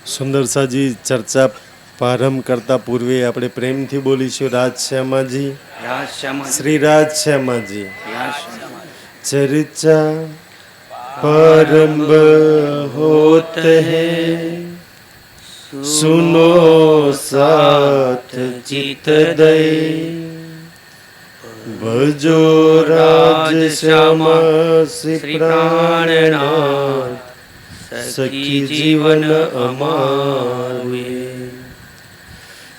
સુંદરસાજી ચર્ચા પ્રારંભ કરતા પૂર્વે આપણે પ્રેમથી બોલીશું રાજશ્યામાજી, શ્રી રાજશ્યામાજી. ચર્ચા પ્રારંભ હોત હૈ, સુનો સાથ ચિત દે, ભજો રાજશ્યામા શ્રી પ્રાણનાથ, સખી જીવન અમારે.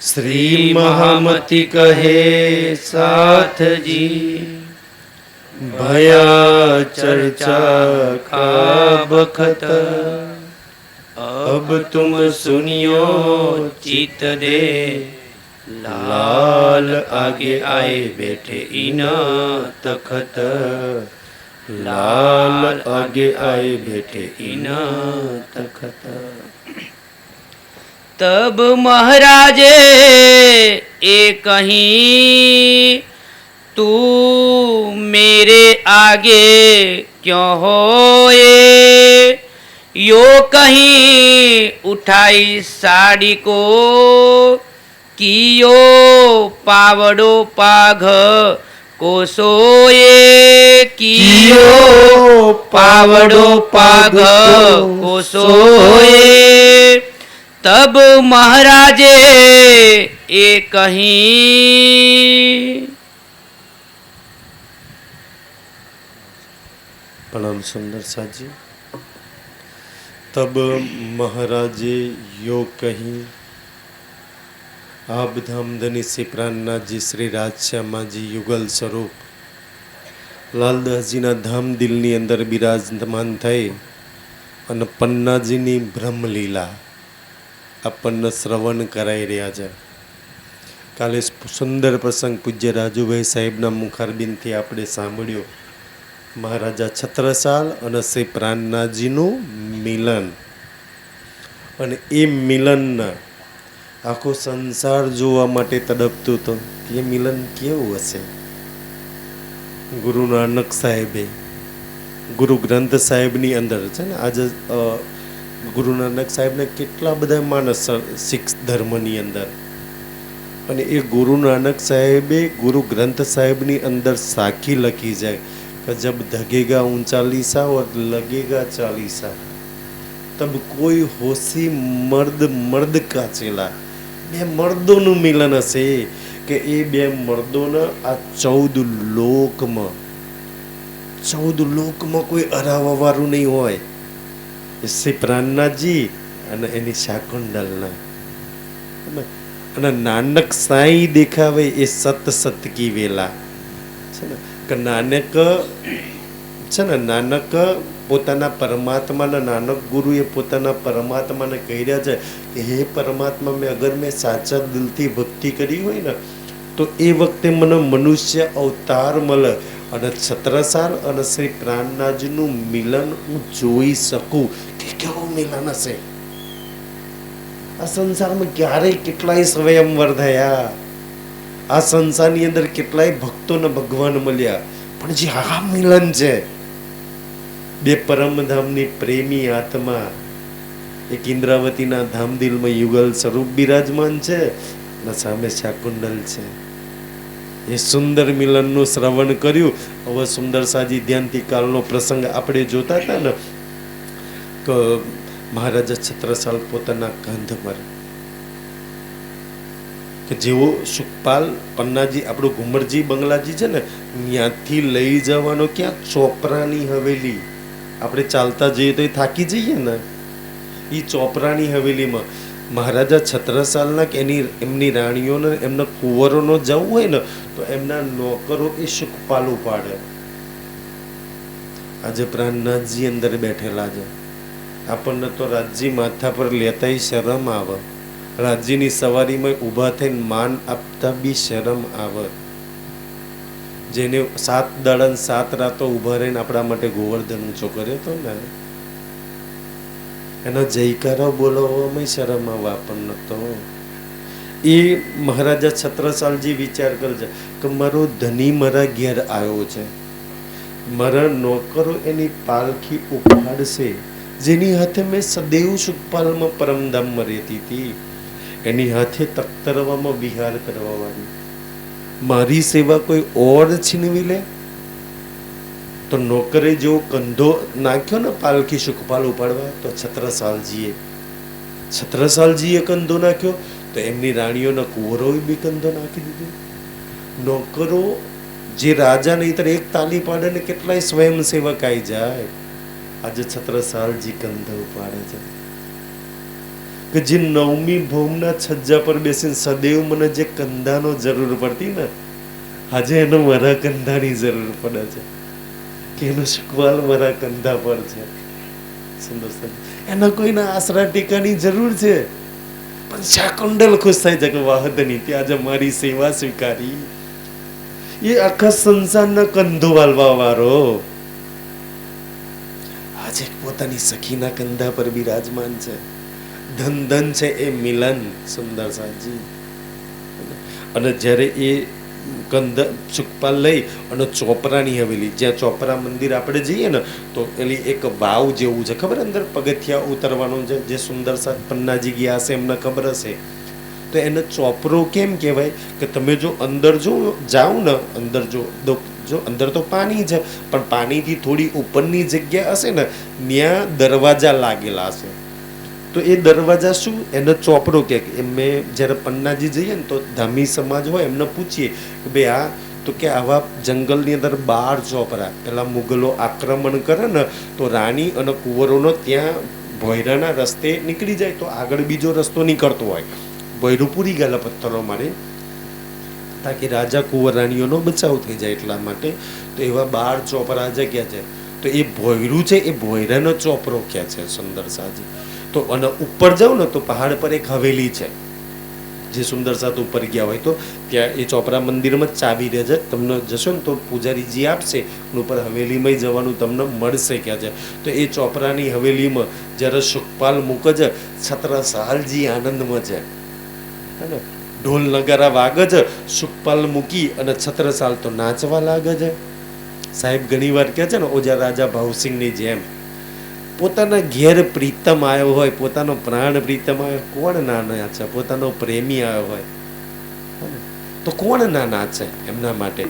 શ્રી મહામતી કહે સાથજી, ભયા ચર્ચા કા બખત, અબ તુમ સુનિયો ચિત દે, લાલ આગે આए बैठे इना तखत, लाल आगे आए बैठे इना तखत. तब महाराजे ए कहीं, तू मेरे आगे क्यों होए, यो कहीं उठाई साड़ी को, कियो पावड़ो पाघ को सोए, कियो पावड़ो पाघ को सोए. तब महाराजे ए कहीं. प्रणाम सुंदरसाजी. तब महाराजे यो कहीं, આબ ધામધની શ્રી પ્રાણનાથજી શ્રી રાજશ્યામાજી યુગલ સ્વરૂપ લાલદાસજીના ધામ દિલની અંદર બિરાજમાન થઈ અને પન્નાજીની બ્રહ્મલીલા આપણને શ્રવણ કરાઈ રહ્યા છે. કાલે સુંદર પ્રસંગ પૂજ્ય રાજુભાઈ સાહેબના મુખારબિંદથી આપણે સાંભળ્યો. મહારાજા છત્રસાલ અને શ્રી પ્રાણનાથજીનું મિલન, અને એ મિલનના આખો સંસાર જોવા માટે તડપતું હતું. એ મિલન કેવું હશે? ગુરુ નાનક સાહેબે ગુરુ ગ્રંથ સાહેબની અંદર છે ને, આજે ગુરુ નાનક સાહેબને કેટલા બધા માણસ શીખ ધર્મની અંદર, અને એ ગુરુ નાનક સાહેબે ગુરુ ગ્રંથ સાહેબની અંદર સાખી લખી જાય કે જબ ધગેગા ઊંચાલીસા ઓર લગેગા ચાલીસા, તબ કોઈ હોશી મર્દ મર્દ કા ચેલા. બે મર્દોનું મિલન હશે કે એ બે મર્દોના આ 14 લોકમાં કોઈ હરાવવાવાળું નહીં હોય. શ્રી પ્રાણનાથજી અને એની શાકુંડલના, અને નાનક સાઈ દેખાવે એ સત સતકી વેલા છે ને, કે નાનક છે ને, નાનક પોતાના પરમાત્માના, નાનક ગુરુએ પોતાના પરમાત્માને કહી રહ્યા છે કે હે પરમાત્મા, મેં સાચા દિલથી ભક્તિ કરી હોય ને તો એ વખતે મને મનુષ્ય અવતાર મળે અને છત્રસાલ અને શ્રી પ્રાણનાથજીનું મિલન હું જોઈ શકું. કે કેવું મિલન હશે! આ સંસારમાં ક્યારેય કેટલાય સ્વયંવર થયા, આ સંસારની અંદર કેટલાય ભક્તોને ભગવાન મળ્યા, પણ જે આ મિલન છે, બે પરમધામની પ્રેમી આત્મા એક ઇન્દ્રાવતીના ધામદિલમાં યુગલ સ્વરૂપ બિરાજમાન છે અને સામે શાકુંડલ છે. એ સુંદર મિલનનું શ્રવણ કર્યું. હવે સુંદરસાજી ધ્યાનથી કાલનો પ્રસંગ આપણે જોતા હતા ને, કે મહારાજા છત્રસાલ પોતાના કંધ પર, કે જેવો સુખપાલ પન્નાજી આપણું ઘુમરજી બંગલાજી છે ને, ત્યાંથી લઈ જવાનો ક્યાં ચોપરાની હવેલી, આપણે ચાલતા જઈએ તો એ થાકી જઈએ ને, એ ચોપરાની હવેલીમાં મહારાજા છત્રસાલના કે એમની રાણીઓને, એમના કુંવરોનો જવું હોય ને તો એમના નોકરો એ સુખપાલ ઉપાડે. આજે પ્રાણનાથજી અંદર બેઠેલા છે. આપણને તો રાજજી માથા પર લેતાય શરમ આવે, રાજજીની સવારીમાં ઊભા થઈને માન આપતા બી શરમ આવે. જેને 7 દાડા 7 રાતો ઊભા રહીને આપણા માટે ગોવર્ધન ઊંચો કર્યો હતો ને, એનો જયકારો બોલાવવામાં શરમ આવે આપણને. તો એ મહારાજા છત્રસાલજી વિચાર કરે છે કે મારો ધની મારા ઘેર આવ્યો છે, મારા નોકરો એની પાલખી ઉપાડશે જેની હાથે મેં સદૈવ સુખપાલમાં પરમધામમાં રહેતી હતી, એની હાથે તખ્તરવામાં વિહાર કરવા વાળી મારી સેવા કોઈ ઓર છીનવી લે? તો નોકરે જેવો કંધો નાખ્યો ને પાલખી સુખપાલ ઉપાડવા, તો છત્રસાલજીએ કંધો નાખ્યો, તો એમની રાણીઓના કુંવરોએ બી કંધો નાખી દીધો. નોકરો જે રાજા નહીતર એક તાલી પાડે ને કેટલાય સ્વયંસેવક આવી જાય. આજે છત્રસાલજી કંધો ઉપાડે છે કે જે નવમી ભૌમના છજ્જા પર બેસીને સદૈવ મને જે કંધાનો જરૂર પડતી ને, આજે એનો મારા કંધાની જરૂર પડે છે કે એનો સુખવાલ મારા કંધા પર છે. સુંદર એના કોઈના આશરા ટેકાની જરૂર છે, પણ શાકુંડલ ખુશ થાય છે કે વાહદની ત્યાં આજે મારી સેવા સ્વીકારી. એ આખા સંસારના કંધો વાલવા વાળો આજે પોતાની સખીના કંધા પર બિરાજમાન છે. ધન ધન છે એ મિલન સુંદર સાજી. અને જ્યારે એ સુખપાલ લઈ અને ચોપરાની હવેલી, જ્યાં ચોપરા મંદિર આપણે જઈએ ને તો એની એક વાવ જેવું છે, ખબર અંદર પગથિયા ઉતરવાનું છે, જે સુંદર સાથ પન્નાજી ગયા હશે એમને ખબર હશે. તો એને ચોપરો કેમ કહેવાય કે તમે જો અંદર જાઓ ને, અંદર તો પાણી છે, પણ પાણીથી થોડી ઉપરની જગ્યા હશે ને ત્યાં દરવાજા લાગેલા હશે. તો એ દરવાજા શું, એને ચોપરો કે મેં જ્યારે પન્નાજી જઈએ ને તો ધામી સમાજ હોય એમને પૂછીએ કે ભાઈ આ, તો કે આવા જંગલની અંદર 12 ચોપરા, પેલા મુગલો આક્રમણ કરે ને તો રાણી અને કુંવરોનો ત્યાં ભોયરાના રસ્તે નીકળી જાય તો આગળ બીજો રસ્તો નીકળતો હોય, ભોયરું પૂરી ગયેલા પથ્થરો મારે, તાકી રાજા કુંવર રાણીઓનો બચાવ થઈ જાય એટલા માટે. તો એવા 12 ચોપરા જગ્યા છે, તો એ ભોયરું છે એ ભોયરાનો ચોપરો ક્યાં છે સુંદર સાજી. તો અને ઉપર જાઓ ને તો પહાડ પર એક હવેલી છે, જે સુંદર સાથ ઉપર ગયા હોય તો ત્યાં એ ચોપરા મંદિરમાં ચાવી રહે છે. તમને જશો ને તો પૂજારીજી આપશે, ઉપર હવેલીમાં જવાનું તમને મળશે ક્યાં છે. તો એ ચોપરાની હવેલીમાં જ્યારે સુખપાલ મૂકે છે, છત્રસાલજી આનંદમાં છે, હે, ઢોલ નગારા વાગે છે, સુખપાલ મૂકી અને છત્રસાલ તો નાચવા લાગે છે. સાહેબ ઘણી વાર કહે છે ને, ઓજા રાજા ભાવસિંહની જેમ પોતાના ઘેર પ્રીતમ આવ્યો હોય, પોતાનો પ્રાણ પ્રીતમ આવ્યો, કોણ ના નાચે? પોતાનો પ્રેમી આવ્યો હોય તો કોણ ના નાચે એમના માટે?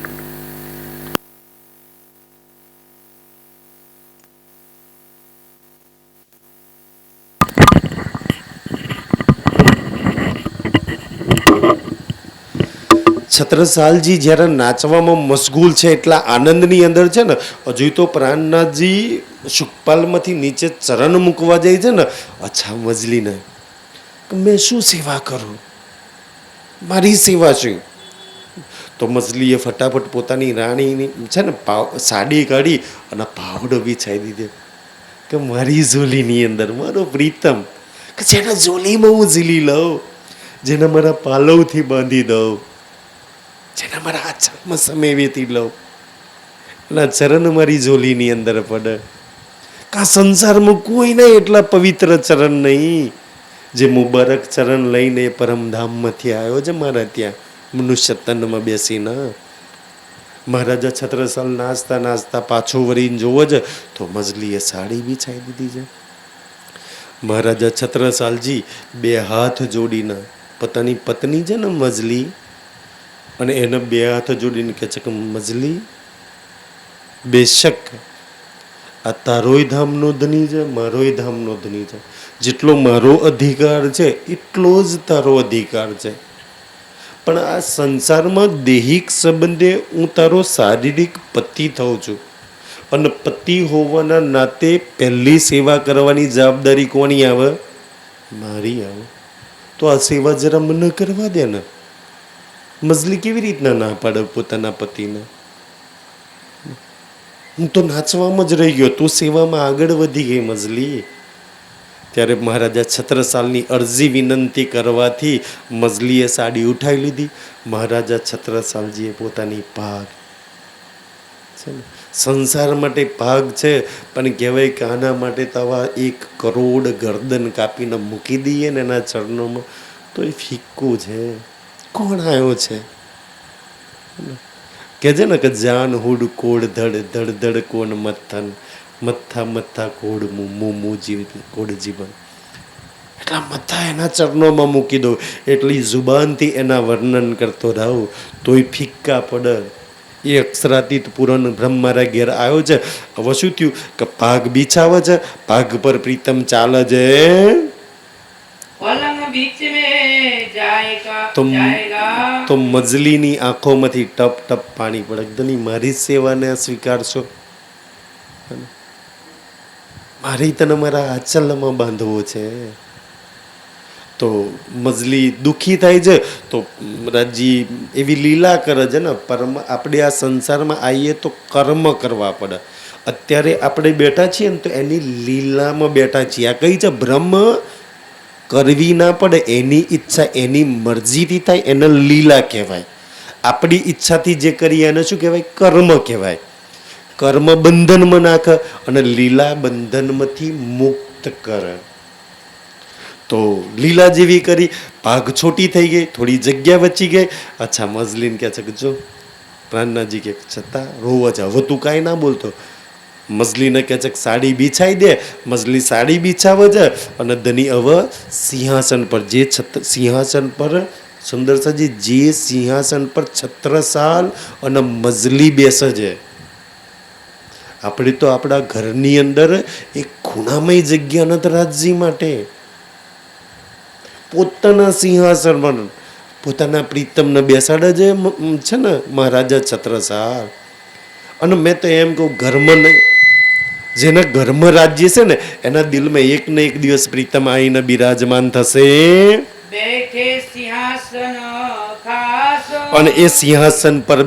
છત્રસાલજી જ્યારે નાચવામાં મશગુલ છે, એટલા આનંદની અંદર છે ને, હજુ તો પ્રાણનાથજી સુખપાલમાંથી નીચે ચરણ મૂકવા જાય છે ને, અચ્છા મજલીને મેં શું સેવા કરું, મારી સેવા શું? તો મજલીએ ફટાફટ પોતાની રાણીની છે ને સાડી કાઢી અને પાવડો બિછાઈ દીધો કે મારી ઝોલીની અંદર મારો પ્રીતમ, કે જેના ઝોલીમાં હું ઝીલી લઉં, જેને મારા પાલવથી બાંધી દઉં, જેને મારા આચરમાં સમેવીથી લઉં, એના ચરણ મારી ઝોલીની અંદર પડે. કા સંસારમાં કોઈ નહીં એટલા પવિત્ર ચરણ નહીં, જે મુબારક ચરણ લઈને પરમધામમાંથી આવ્યો છે મારા ત્યાં મનુષ્ય તનમાં બેસીને. મહારાજા છત્રસાલ નાચતા નાચતા પાછો વળીને જોવો છે તો મજલીએ સાડી બિછાઈ દીધી છે. મહારાજા છત્રસાલજી 2 હાથ જોડીને પોતાની પત્ની છે ને મજલી, અને એને 2 હાથ જોડીને કહે છે કે મજલી, બેશક આ તારોય ધામનો ધની છે, મારોય ધામનો ધની છે, જેટલો મારો અધિકાર છે એટલો જ તારો અધિકાર છે, પણ આ સંસારમાં દૈહિક સંબંધે હું તારો શારીરિક પતિ થઉં છું, અને પતિ હોવાના નાતે પહેલી સેવા કરવાની જવાબદારી કોની આવે? મારી આવે. તો આ સેવા જરા મને કરવા દે ને. મજલી કેવી રીતના ના પાડે પોતાના પતિને? હું તો નાચવામાં જ રહી ગયો, તું સેવામાં આગળ વધી ગઈ મજલી. ત્યારે મહારાજા છત્રસાલની અરજી વિનંતી કરવાથી મજલીએ સાડી ઉઠાવી લીધી. મહારાજા છત્રસાલજીએ પોતાની ભાગ છે ને, સંસાર માટે ભાગ છે, પણ કહેવાય કે આના માટે તો આવા 1 કરોડ ગરદન કાપીને મૂકી દઈએ ને એના ચરણોમાં તો એ ફિક્કું છે. કોણ આવ્યો છે કે છે ને કે જાન હુડ કોડ ધડ ધડ ધડ કોણ મથન, મથ્થા મથ્થા કોડ મુમુ કોડ જીવન, એટલા મથ્થા એના ચરણોમાં મૂકી દો, એટલી જુબાનથી એના વર્ણન કરતો રહું તોય ફિક્કા પડે. એ અક્ષરાતીત પૂરણ બ્રહ્મ મારા ઘેર આવ્યો છે. હવે શું થયું કે પાગ બિછાવે છે, પાગ પર પ્રીતમ ચાલે છે. પલંગ બીચ में जाएगा તો મજલીની આંખોમાંથી ટપ ટપ પાણી પડે. એકદમ મારી સેવાને સ્વીકારશો, મારી તને મારા આચલમાં બાંધવો છે. તો મજલી દુઃખી થાય છે. તો રાજી એવી લીલા કરે છે ને. આપણે આ સંસારમાં આવીએ તો કર્મ કરવા પડે. અત્યારે આપણે બેઠા છીએ ને તો એની લીલામાં બેઠા છીએ. આ કઈ છે? બ્રહ્મ કરવી ના પડે, એની ઈચ્છા એની મરજીથી થાય એને લીલા કહેવાય. આપણી ઈચ્છાથી જે કરીએ એને શું કહેવાય? કર્મ કહેવાય. કર્મ બંધનમાં નાખે અને લીલા બંધનમાંથી મુક્ત કરે. તો લીલા જેવી કરી, ભાગ છોટી થઈ ગઈ, થોડી જગ્યા બચી ગઈ. અચ્છા, મજલીન કહે છે કે જો પ્રાણનાજી કે છતાં રોવા છે, હવે તું કાંઈ ના બોલતો. મજલીને કહે છે કે સાડી બિછાઈ દે. મજલી સાડી બિછાવે છે અને ધની હવે સિંહાસન પર, જે સિંહાસન પર સુંદરસાજી, જે સિંહાસન પર છત્રસાલ અને મજલી બેસે છે. આપણે તો આપણા ઘરની અંદર એક ખૂણામય જગ્યા નથી રાજજી માટે. પોતાના સિંહાસન પર પોતાના પ્રીતમને બેસાડે છે ને મહારાજા છત્રસાલ. અને મેં તો એમ કહું, ઘરમાં નહીં, જેના ઘરમાં રાજ્ય છે ને એના દિલમાં એક ને એક દિવસ પ્રીતમ આવીને બિરાજમાન થશે. બેઠે સિંહાસન ખાસ, અને એ સિંહાસન પર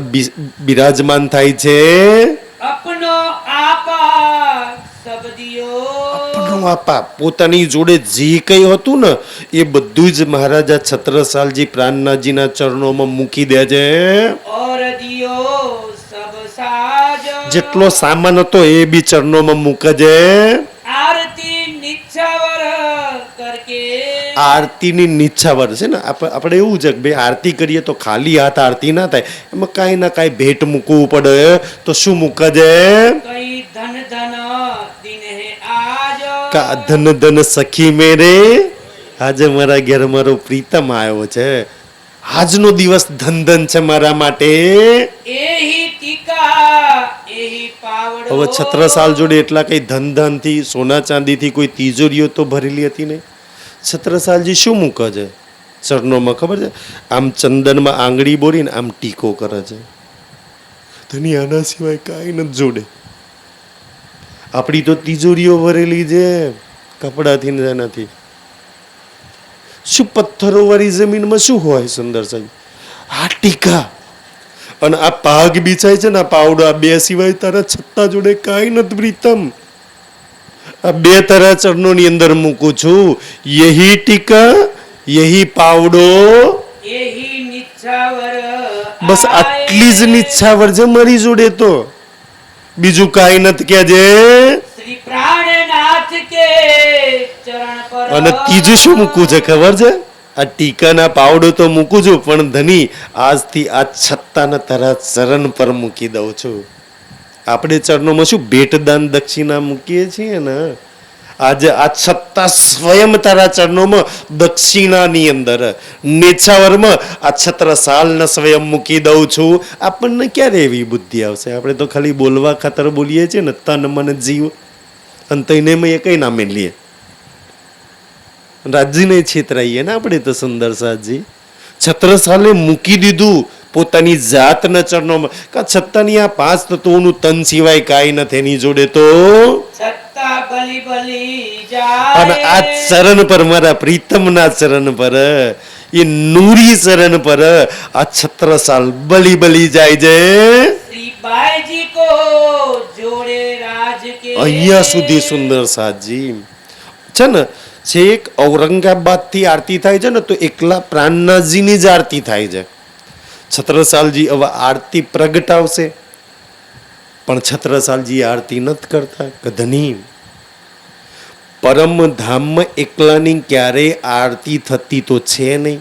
બિરાજમાન થાય છે. અપનો આપા સબદિયો, અપનો આપા, પોતાની જોડે જે કઈ હતું ને એ બધું જ મહારાજા છત્રસાલજી પ્રાણનાથજીના ચરણોમાં મૂકી દે છે. ઓર દિયો સબ સાજ, જેટલો સામાન હતો એ બી ચરણોમાં મૂકે છે. આરતી નિચ્છાવર કરકે, આરતીની નિચ્છાવર છે ને. આપણે એવું છે કે ભાઈ આરતી કરીએ તો ખાલી હાથ આરતી ના થાય, એમાં કાંઈ ના કાંઈ ભેટ મૂકવું પડે. તો શું મૂકે છે? કઈ ધન ધન દિન હે આજ, કા ધન ધન સખી મેરે, આજે મારા ઘેર મારો પ્રીતમ આવ્યો છે. આજનો દિવસ ધન ધન છે મારા માટે. એહી ટીકા એહી પાવડો. હવે છત્રસાલ જોડે એટલા કઈ ધન ધનથી, સોના ચાંદીથી કોઈ તિજોરીઓ તો ભરેલી હતી નહીં. છત્રસાલજી શું મૂકે છે ચરણોમાં ખબર છે? આમ ચંદનમાં આંગળી બોરીને આમ ટીકો કરે છે. ધની આના સિવાય કાંઈ નથી જોડે. આપણી તો તિજોરીઓ ભરેલી છે કપડાથી ને એનાથી. શું પથ્થરો વાળી જમીનમાં શું હોય સુંદર સાહેબ? આ ટીકા અને આ પાગ બિછાય છે ને, આ પાવડો, આ બે સિવાય તારા છત્તા જોડે કાંઈ નથી પ્રીતમ. આ બે તારા ચરણોની અંદર મૂકું છું. યહી ટીકા યહી પાવડો, એહી નિચ્છાવર, બસ આટલી જ નિચ્છાવર છે મારી જોડે. તો બીજું કાંઈ નથી કહેજે. શ્રી પ્રાણનાથ કે ચરણ પર. અને ત્રીજું શું મૂકવું છે ખબર છે? આ ટીકાના પાવડો તો મૂકું છું, પણ ધની આજથી આ છત્તાને તારા ચરણ પર મૂકી દઉં છું. આપણે ચરણોમાં શું ભેટદાન દક્ષિણા મૂકીએ છીએ ને, આજે આ છત્તા સ્વયં તારા ચરણોમાં દક્ષિણાની અંદર નેછાવરમાં આ છત્રસાલને સ્વયં મૂકી દઉં છું. આપણને ક્યારે એવી બુદ્ધિ આવશે? આપણે તો ખાલી બોલવા ખાતર બોલીએ છીએ ને, તન મન જીવ, અને તઈને એ કઈ નામે લઈએ. રાજજીને છેતરાઈએ ને આપણે તો. સુંદર સાજી છત્રસાલે મૂકી દીધું પોતાની જાતના ચરણોમાં. કા છત્તાની આ પાંચ તત્વોનું તન સિવાય કાંઈ નથી એની જોડે. તો છત્તા બલી બલી જાય, અને આ ચરણ પર, મારા પ્રીતમના ચરણ પર, એ નૂરી ચરણ પર આ છત્રસાલ બલી બલી જાય છે. શ્રી બાઈજી કો જોડે રાજ કે. અહીંયા સુધી સુંદર સાજી છે ને. છેક ઔરંગાબાદ થી આરતી થાય છે ને, તો એકલા પ્રાણનાથજીની જ આરતી થાય છે. છત્રસાલજી હવે આરતી પ્રગટાવશે, પણ છત્રસાલજી આરતી નથી કરતા. કધની પરમધામમાં એકલાની ક્યારેય આરતી થતી તો છે નહીં.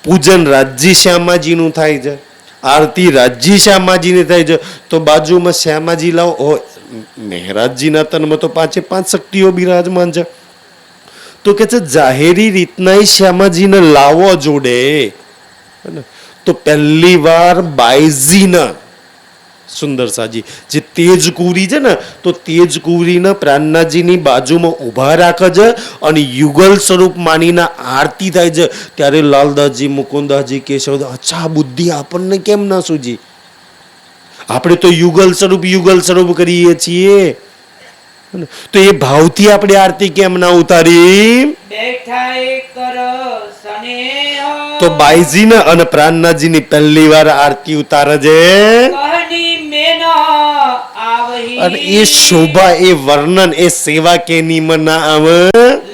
પૂજન રાજજી શ્યામાજીનું થાય છે, આરતી રાજજી શ્યામાજીની થાય છે. તો બાજુમાં શ્યામાજી લાવો, મહેરાજજીના તનમાં તો 5 શક્તિઓ બિરાજમાન છે. તો કે છે જાહેરી રીતના શ્યામાજીને લાવો જોડે. તો પહેલી વાર બાઈજીના સુંદર સાજી જે તેજકુરી છે ને, તો તેજકુરીના પ્રાણનાથજીની બાજુમાં ઊભા રાખે છે અને યુગલ સ્વરૂપ માનીને આરતી થાય છે. ત્યારે લાલદાસજી, મુકુંદાસજી, કેશવદાસ, અચ્છા બુદ્ધિ આપણને કેમ ના સૂજી? આપણે તો યુગલ સ્વરૂપ કરીએ છીએ. તો એ ભાવથી આપણે આરતી કેમ ના ઉતારી? બેઠા એક કર સનેહ તો બાઈજીને અને પ્રાણનાથજીની પહેલી વાર આરતી ઉતારે છે. કહની મેન આવહી અને એ શોભા, એ વર્ણન, એ સેવા કેની માં ના આવે?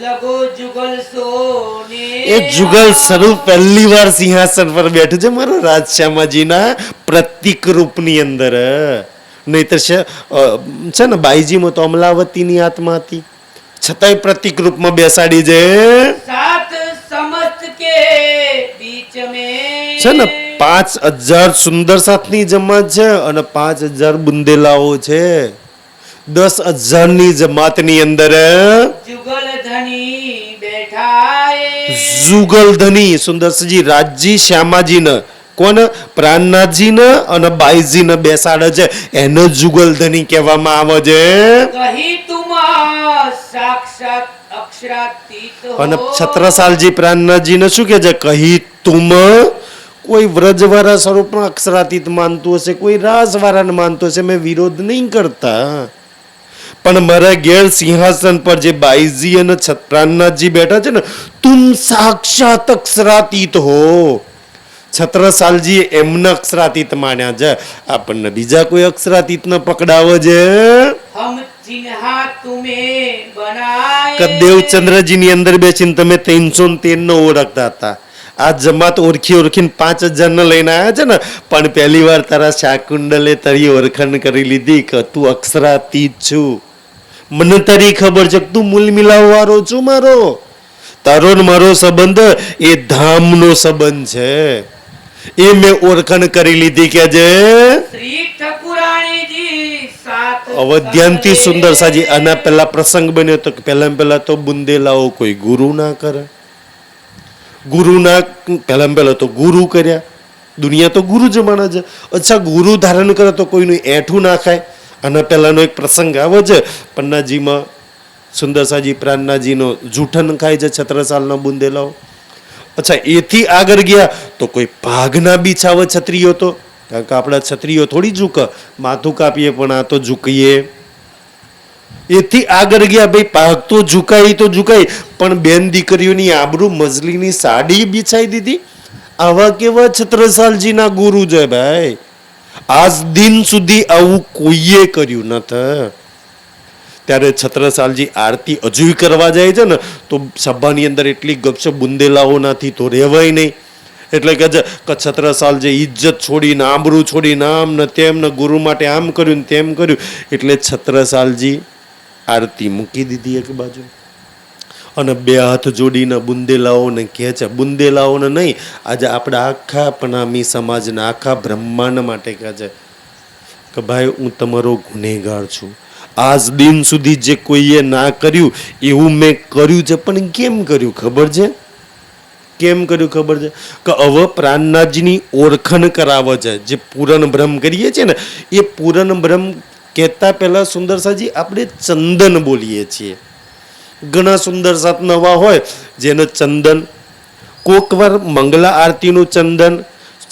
લગો જુગલ સોને એ જુગલ સ્વરૂપ પહેલી વાર સિંહાસન પર બેઠું છે મારો રાજશ્યામાજીના પ્રતીક રૂપની અંદર. નહીતર છે ને બાઈજીમાં તો અમલાવતીની આત્મા હતી, છતાંય પ્રતીક રૂપમાં બેસાડી છે. સાત સમસ્ત કે બીચ में છે ને 5000 સુંદર સાથની જમાત છે અને 5000 બુંદેલાઓ છે. 10,000 ની જમાતની અંદર જુગલ ધની બેઠા જુગલધની સુંદરજી રાજજી શ્યામાજીને, કોને? પ્રાણનાથજીને અને બાઈજીને બેસાડે છે. એને જુગલધની કહેવામાં આવે છે. કહી તુમ સાક્ષાત અક્ષરાતીત હો. અને છત્રસાલજી પ્રાણનાથજીને શું કહે છે? કહી તુમ. કોઈ વ્રજવાળા સ્વરૂપમાં અક્ષરાતીત માનતું હશે, કોઈ રાસવાળાને માનતું હશે, મેં વિરોધ નહીં કરતા. પણ મારા ઘેર સિંહાસન પર જે બાઈજી અને પ્રાણનાથજી બેઠા છે ને, તુમ સાક્ષાત અક્ષરાતીત હો. છત્રસાલજી એમને અક્ષરાતીત માન્યા છે. આપણને બીજા કોઈ અક્ષરાતીત ન પકડાવે છે. હમ ચિન્હા તુમે બનાય કે દેવચંદ્રજીની અંદર બેસીને તમે 313 નો ઓળખતા હતા. આ જમાત ઓળખીને 5000 ને લઈને આવ્યા છે ને, પણ પહેલી વાર તારા શાકુંડલે તારી ઓળખાણ કરી લીધી કે તું અક્ષરાતીત છું. મને તારી ખબર છે કે તું મૂલ મિલાવવાળો છું મારો. તારો ને મારો સંબંધ એ ધામનો સંબંધ છે. એ મેં ઓળખાણ કરી લીધી કે જે શ્રી ઠકુરાણીજી સાત હવે ધ્યાનથી સુંદર સાજી. આના પહેલા પ્રસંગ બન્યો તો પહેલા તો બુંદેલાઓ કોઈ ગુરુ ના કરે. ગુરુના પહેલા તો ગુરુ કર્યા. દુનિયા તો ગુરુ જમાના છે. અચ્છા ગુરુ ધારણ કરે તો કોઈનું એઠું ના ખાય. આના પહેલાનો એક પ્રસંગ આવે છે પન્નાજીમાં. સુંદરસાજી પ્રાણનાથજીનો જૂઠન ખાય છે છત્રસાલના બુંદેલાઓ. અચ્છા એથી આગળ ગયા તો કોઈ ભાગના બિછાવે છત્રીઓ તો, કારણ કે આપણા છત્રીઓ થોડી ઝૂકે, માથું કાપીએ પણ આ તો ઝૂકીએ. એથી આગળ ગયા ભાઈ, પાક તો ઝુકાય પણ બેન દીકરીઓની આબરૂ મજલીની સાડી બિછાઈ દીધી. આવા કેવા છત્રસાલજીના ગુરુ છે ભાઈ. આજ દિન સુધી આવું કોઈએ કર્યું નથી. ત્યારે છત્રસાલજી આરતી હજુ કરવા જાય છે ને, તો સભાની અંદર એટલી ગપસપ બુંદેલાઓનાથી તો રહેવાય નહીં. એટલે કે છત્રસાલ જે ઇજ્જત છોડીને, આબરૂ છોડીને, આમ ને તેમ ને ગુરુ માટે આમ કર્યું ને તેમ કર્યું. એટલે છત્રસાલજી આરતી મૂકી દીધી એક બાજુ અને 2 હાથ જોડીને બુંદેલાઓને કહે છે, બુંદેલાઓને નહીં, આજે આપણા આખા પનામી સમાજના આખા બ્રહ્માંડ માટે કહે છે કે ભાઈ હું તમારો ગુનેગાર છું. આજ દિન સુધી જે કોઈએ ના કર્યું એવું મેં કર્યું છે. પણ કેમ કર્યું ખબર છે? કેમ કર્યું ખબર છે? કે હવે પ્રાણનાથજીની ઓળખાણ કરાવે છે. જે પૂરણ બ્રહ્મ કરીએ છીએ ને, એ પૂરણ બ્રહ્મ કહેતા પહેલા સુંદરસાજી આપણે ચંદન બોલીએ છીએ. ઘણા સુંદર સાત નવા હોય જેને ચંદન, કોક વાર મંગલા આરતીનું ચંદન,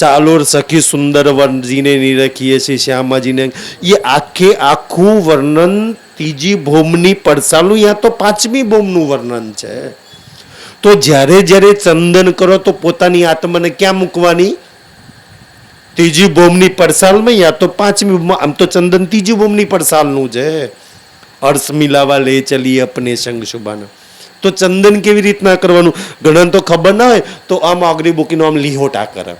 ચાલોર સખી સુંદર વનજીને નિરખીએ છીએ શ્યામાજીને, એ આખું વર્ણન ત્રીજી ભૌમની પડસાલનું, યા તો 5મી ભૌમનું વર્ણન છે. તો જ્યારે જ્યારે ચંદન કરો તો પોતાની આત્માને ક્યાં મૂકવાની? ત્રીજી ભૌમની પડસાલમાં, યા તો 5મી ભૌમમાં. આમ તો ચંદન ત્રીજી ભૌમની પડસાલનું છે. અર્શ મિલાવા લે ચલી અપને સંગ શુભાના. તો ચંદન કેવી રીતના કરવાનું? ઘણા તો ખબર ના હોય તો આમ આંગળી બોકીનો આમ લીહોટા કરે,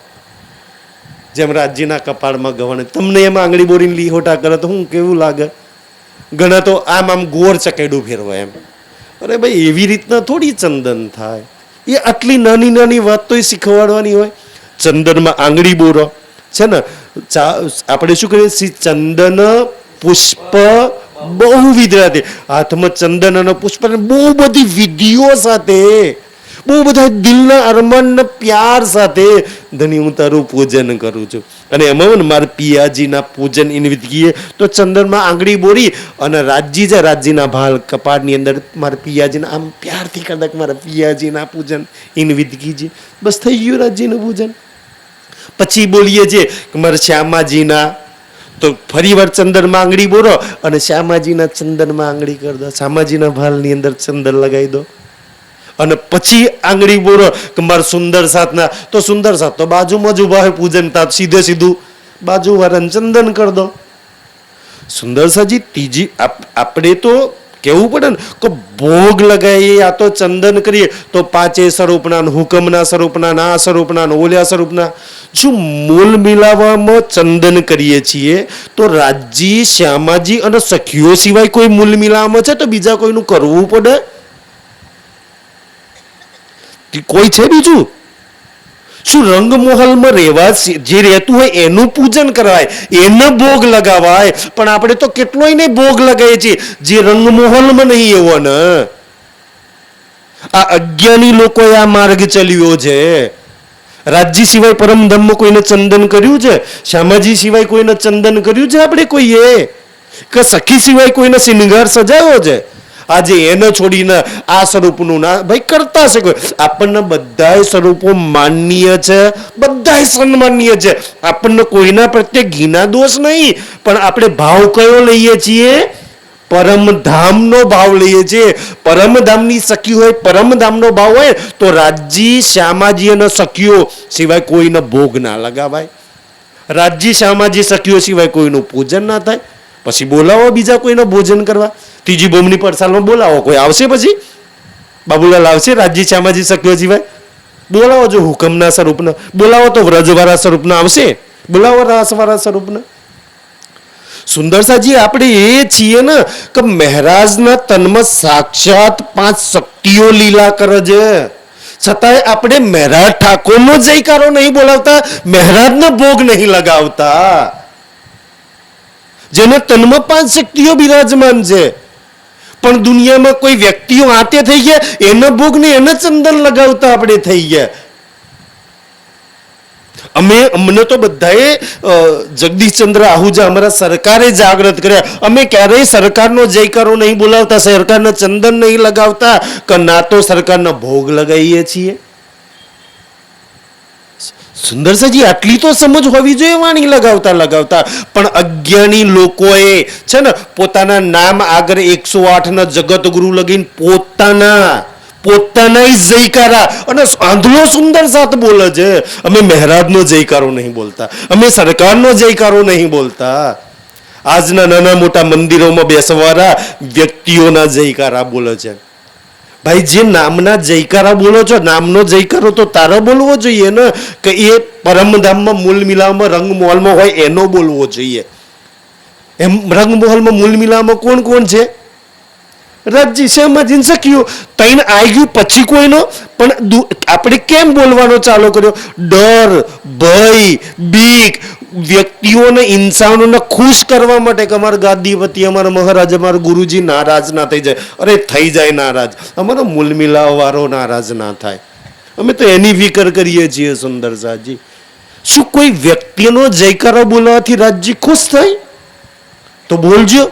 જેમ રાજ્યના કપાળમાં ગવાને. તમને એમાં આંગળી બોરીને લીહોટા કરે તો હું કેવું લાગે? ઘણા તો આમ ગોળ ચકેડું ફેરવાય એમ. અરે ભાઈ એવી રીતના થોડી ચંદન થાય. એ આટલી નાની નાની વાત તો એ શીખવાડવાની હોય. ચંદનમાં આંગળી બોરો છે ને, આપણે શું કરીએ? ચંદન પુષ્પ બહુવિધ રીતે હાથમાં ચંદન અને પુષ્પ અને બહુ બધી વિધિઓ સાથે, બહુ બધા દિલના અરમાનના પ્યાર સાથે ધણી હું તારું પૂજન કરું છું. અને એમાં ને મારા પિયાજીના પૂજન એની વિધિ તો ચંદનમાં આંગળી બોરી અને રાજજી છે, રાજજીના ભાલ કપાળની અંદર મારા પિયાજીના આમ પ્યારથી કરતા કે મારા પિયાજીના પૂજન એની વિધિ છે. બસ થઈ ગયું રાજજીનું પૂજન. પછી બોલીએ છીએ કે મારા શ્યામાજીના, તો ફરી વાર ચંદનમાં આંગળી બોરો અને શ્યામાજીના ચંદનમાં આંગળી કરી દો, શ્યામાજીના ભાલની અંદર ચંદન લગાવી દો. અને પછી આંગળી બોરો કે મારા સુંદર સાથના, તો સુંદર સાથ તો બાજુમાં જ ઉભા હોય પૂજન તા સીધે સીધું બાજુ વાળાને ચંદન કરી દો. સુંદર સાજી ત્રીજી આપણે તો કેવું પડે ને કે ભોગ લગાવીએ આ તો ચંદન કરીએ તો પાંચે સ્વરૂપના, હુકમના સ્વરૂપના, ના સ્વરૂપના, ઓલ્યા સ્વરૂપના. જો મૂલ મિલાવવામાં ચંદન કરીએ છીએ તો રાજજી, શ્યામાજી અને સખીઓ સિવાય કોઈ મૂલ મિલાવવામાં છે તો બીજા કોઈનું કરવું પડે? કોઈ છે બીજું? શું રંગમહોલમાં રહેવા જે રહેતું હોય એનું પૂજન કરાય, એને ભોગ લગાવાય? પણ આપણે તો કેટલોય ને ભોગ લગાવીએ છીએ જે રંગમહોલમાં નહીં એવો ને. આ અજ્ઞાની લોકોએ આ માર્ગ ચલ્યો છે. રાજજી સિવાય પરમધામમાં કોઈને ચંદન કર્યું છે? શ્યામાજી સિવાય કોઈને ચંદન કર્યું છે આપણે કોઈએ? કે સખી સિવાય કોઈને શિંગાર સજાવ્યો છે? આજે એને છોડીને આ સ્વરૂપનું ના ભાઈ કરતા છે કોઈ. આપણને બધા સ્વરૂપો માનનીય છે, બધા સન્માનીય છે. આપણને કોઈના પ્રત્યે ઘીના દોષ નહીં, પણ આપણે ભાવ કયો લઈએ છીએ? પરમધામનો ભાવ લઈએ છીએ. પરમધામની સખી હોય, પરમધામનો ભાવ હોય તો રાજજી, શ્યામાજી અને સખીઓ સિવાય કોઈને ભોગ ના લગાવાય. રાજજી, શ્યામાજી, સખીઓ સિવાય કોઈનું પૂજન ના થાય. પછી બોલાવો બીજા કોઈને ભોજન કરવા. ત્રીજી બોમની પડસાલમાં બોલાવો, કોઈ આવશે? પછી બાબુલાલ આવશે રાજજી, શ્યામાજી, સખીઓ સિવાય? બોલાવો. જો હુકમના સ્વરૂપના બોલાવો તો વ્રજવાળા સ્વરૂપના આવશે. બોલાવો રાસવાળા સ્વરૂપના. સુંદરસાજી આપણે એ છીએ ને કે મહારાજના તનમાં સાક્ષાત 5 શક્તિઓ લીલા કરે છે, છતાંય આપણે મહારાજ ઠાકોરનો જયકારો નહીં બોલાવતા, મહારાજનો ભોગ નહીં લગાવતા. જેના તનમાં 5 શક્તિઓ બિરાજમાન છે, પણ દુનિયામાં કોઈ વ્યક્તિઓ આતે થઈ ગયા, એનો ભોગ ને એને ચંદન લગાવતા આપણે થઈ ગયા. અમને તો બધાએ જગદીશચંદ્ર આહુજા અમારા સરકારે જાગૃત કર્યા. અમે ક્યારેય સરકારનો જયકારો નહીં બોલાવતા, સરકારને ચંદન નહીં લગાવતા, કે ના તો સરકારનો ભોગ લગાવીએ છીએ. સુંદરસાજી આટલી તો સમજ હોવી જોઈએ વાણી લગાવતા. પણ અજ્ઞાની લોકોએ છે ને પોતાના નામ આગળ 108 ના જગતગુરુ લગીને પોતાના જયકારા અને આંધળો સુંદર સાથ બોલે છે. અમે મહારાજનો જયકારો નહીં બોલતા, અમે સરકારનો જયકારો નહીં બોલતા. આજના નાના મોટા મંદિરોમાં બેસવાળા વ્યક્તિઓના જયકારા બોલે છે. ભાઈ જે નામના જયકારા બોલો છો, નામનો જયકારો તો તારે બોલવો જોઈએ ને, કે એ પરમધામમાં મૂલ મિલાવમાં રંગમહોલમાં હોય એનો બોલવો જોઈએ. એમ રંગમહોલમાં મૂલ મિલાવમાં કોણ કોણ છે? રાજજી, શ્યામાજી, સખીઓ. તઈને આવી ગયું પછી કોઈનો. પણ આપણે કેમ બોલવાનો ચાલુ કર્યો? ડર, ભય, બીક, વ્યક્તિઓને, ઇન્સાનોને ખુશ કરવા માટે કે અમારા ગાદીપતિ, અમારા મહારાજ, અમારા ગુરુજી નારાજ ના થઈ જાય. અરે થઈ જાય નારાજ, અમારો મૂલ મિલાવવાળો નારાજ ના થાય. અમે તો એની ફિકર કરીએ છીએ. સુંદરસાજી, શું કોઈ વ્યક્તિનો જયકારો બોલવાથી રાજજી ખુશ થાય? તો બોલજો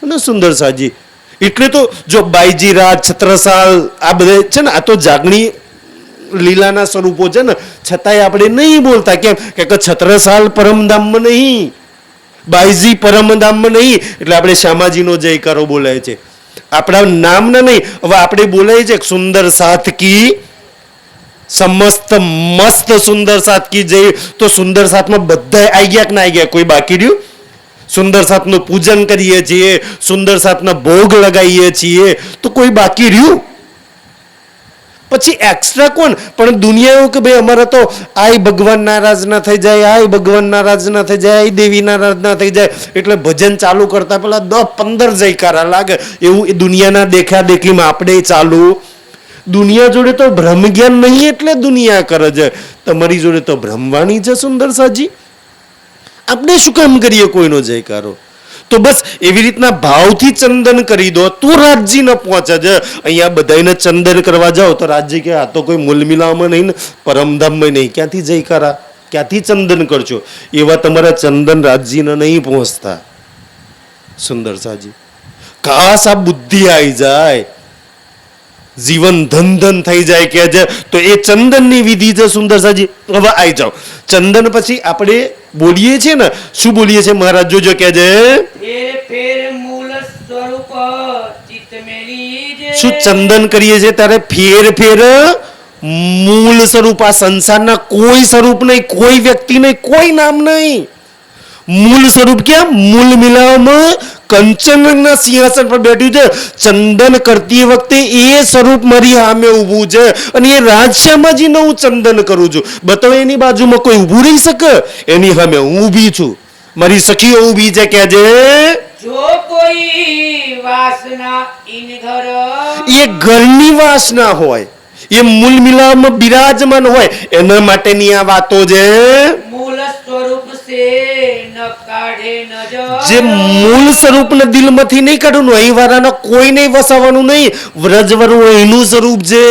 ને સુંદરસાજી. એટલે તો જો બાઈજી રાજ, છત્રસાલ આ બધા છે ને, આ તો જાગણી લીલાના સ્વરૂપો છે ને, છતાંય આપણે નહીં બોલતા. કેમ કે છત્રસાલ પરમધામમાં નહીં, બાઈજી પરમધામમાં નહીં, એટલે આપણે શ્યામાજીનો જયકારો બોલાય છે. આપણા નામના નહીં. હવે આપણે બોલાય છે સુંદર સાથ કી સમસ્ત મસ્ત સુંદર સાથ કી જય. તો સુંદર સાથમાં બધા આવી ગયા કે ના આવી ગયા? કોઈ બાકી રહ્યું? સુંદર સાથનું પૂજન કરીએ છીએ, સુંદર સાથના ભોગ લગાવીએ છીએ, તો કોઈ બાકી રહ્યું? પછી એક્સ્ટ્રા કોણ? પણ દુનિયા એવું કે ભાઈ અમારા તો આય ભગવાન નારાજ ના થઈ જાય, આય ભગવાન નારાજ ના થઈ જાય, આય દેવી નારાજ ના થઈ જાય, એટલે ભજન ચાલુ કરતા પેલા 10-15 જયકારા લાગે. એવું એ દુનિયાના દેખા દેખીમાં આપણે ચાલુ. દુનિયા જોડે તો બ્રહ્મ જ્ઞાન નહીં એટલે દુનિયા કરે છે. તમારી જોડે તો બ્રહ્મવાણી છે સુંદરસાજી. આપણે શું કામ કરીએ કોઈનો જયકારો? તો બસ એવી રીતના ભાવથી ચંદન કરી દો તો રાજજી ન પહોંચે છે. અહીંયા બધાને ચંદન કરવા જાઓ તો રાજજી કે આ તો કોઈ મૂલમિલામાં નહીં ને પરમધામમાં નહીં, ક્યાંથી જયકારા, ક્યાંથી ચંદન કરશો? એવા તમારા ચંદન રાજજીને નહીં પહોંચતા. સુંદર સાજી, કાશ આ બુદ્ધિ આવી જાય, જીવન ધન ધન થઈ જાય કે છે તો એ ચંદનની વિધિ છે. સુંદર સાજી, હવે આવી જાઓ. ચંદન પછી આપણે બોલીએ છીએ ને, શું બોલીએ છીએ મહારાજ જોજો કે છે ફેર ફેર મૂળ સ્વરૂપ ચિત્ત મેં લીજે. શું ચંદન કરીએ છીએ ત્યારે ફેર ફેર મૂળ સ્વરૂપ, આ સંસારના કોઈ સ્વરૂપ નહીં, કોઈ વ્યક્તિ નહીં, કોઈ નામ નહીં. મૂળ સ્વરૂપ ક્યાં? મૂળ મિલાવમાં કંચનના સિંહાસન પર બેઠું છે. ચંદન કરતી વખતે એ સ્વરૂપ મારી સામે ઊભું છે અને એ રાજશ્યામાજીને હું ચંદન કરું છું. બતાવો એની બાજુમાં કોઈ ઊભું રહી શકે? એની સામે હું ઊભી છું, મારી સખીઓ ઊભી છે કે જે જો કોઈ વાસના ઇન ઘર. એ ઘરની વાસના હોય, એ મૂળ મિલાવમાં બિરાજમાન હોય, એના માટેની આ વાતો છે. મૂળ સ્વરૂપ સે ન કાઢે નજર. જે મૂળ સ્વરૂપને દિલમાંથી નહીં કાઢવાનું, અહીં વાળાને કોઈ નહીં વસાવવાનું નહીં. વ્રજવાળું અહીંનું સ્વરૂપ છે,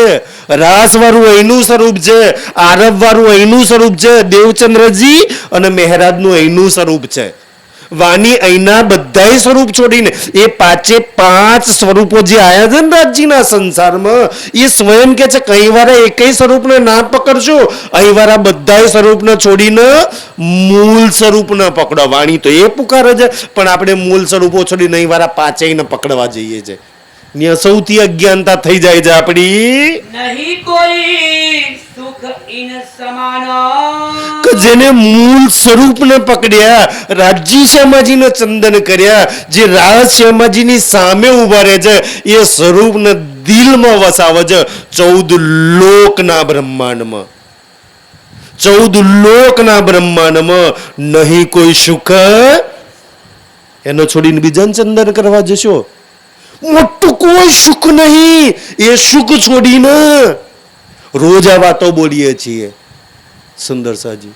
રાસવાળું અહીંનું સ્વરૂપ છે, આરબ વાળું અહીંનું સ્વરૂપ છે, દેવચંદ્રજી અને મહેરાજનું અહીંનું સ્વરૂપ છે. વાની અહીંના બધાય સ્વરૂપ છોડીને એ પાંચે પાંચ સ્વરૂપો જે આયા છે ને રાજજીના સંસારમાં, એ સ્વયં કે છે કઈ વાર એકય સ્વરૂપને ના પકડશો, અહીં વાળા બધાય સ્વરૂપને છોડીને મૂળ સ્વરૂપને પકડો. વાણી તો એ પુકારે છે, પણ આપણે મૂળ સ્વરૂપો છોડીને અહીં વાળા પાંચેયને પકડવા જઈએ છે. ત્યાં સૌથી અજ્ઞાનતા થઈ જાય છે આપણી. નહીં કોઈ સુખ ઇન સમાન. કે જેને મૂળ સ્વરૂપને પકડ્યા, રાજજી શ્યામાજીને ચંદન કર્યા, જે રાજ શ્યામાજીની સામે ઉભા રહે છે, એ સ્વરૂપને દિલમાં વસાવે છે. 14 લોકના બ્રહ્માંડમાં, 14 લોકના બ્રહ્માંડમાં નહીં કોઈ સુખ, એનો છોડીને બીજાને ચંદન કરવા જશો, મોટું કોઈ સુખ નહીં. એ સુખ છોડીને રોજ આ વાતો બોલીએ છીએ. સુંદર સાજી,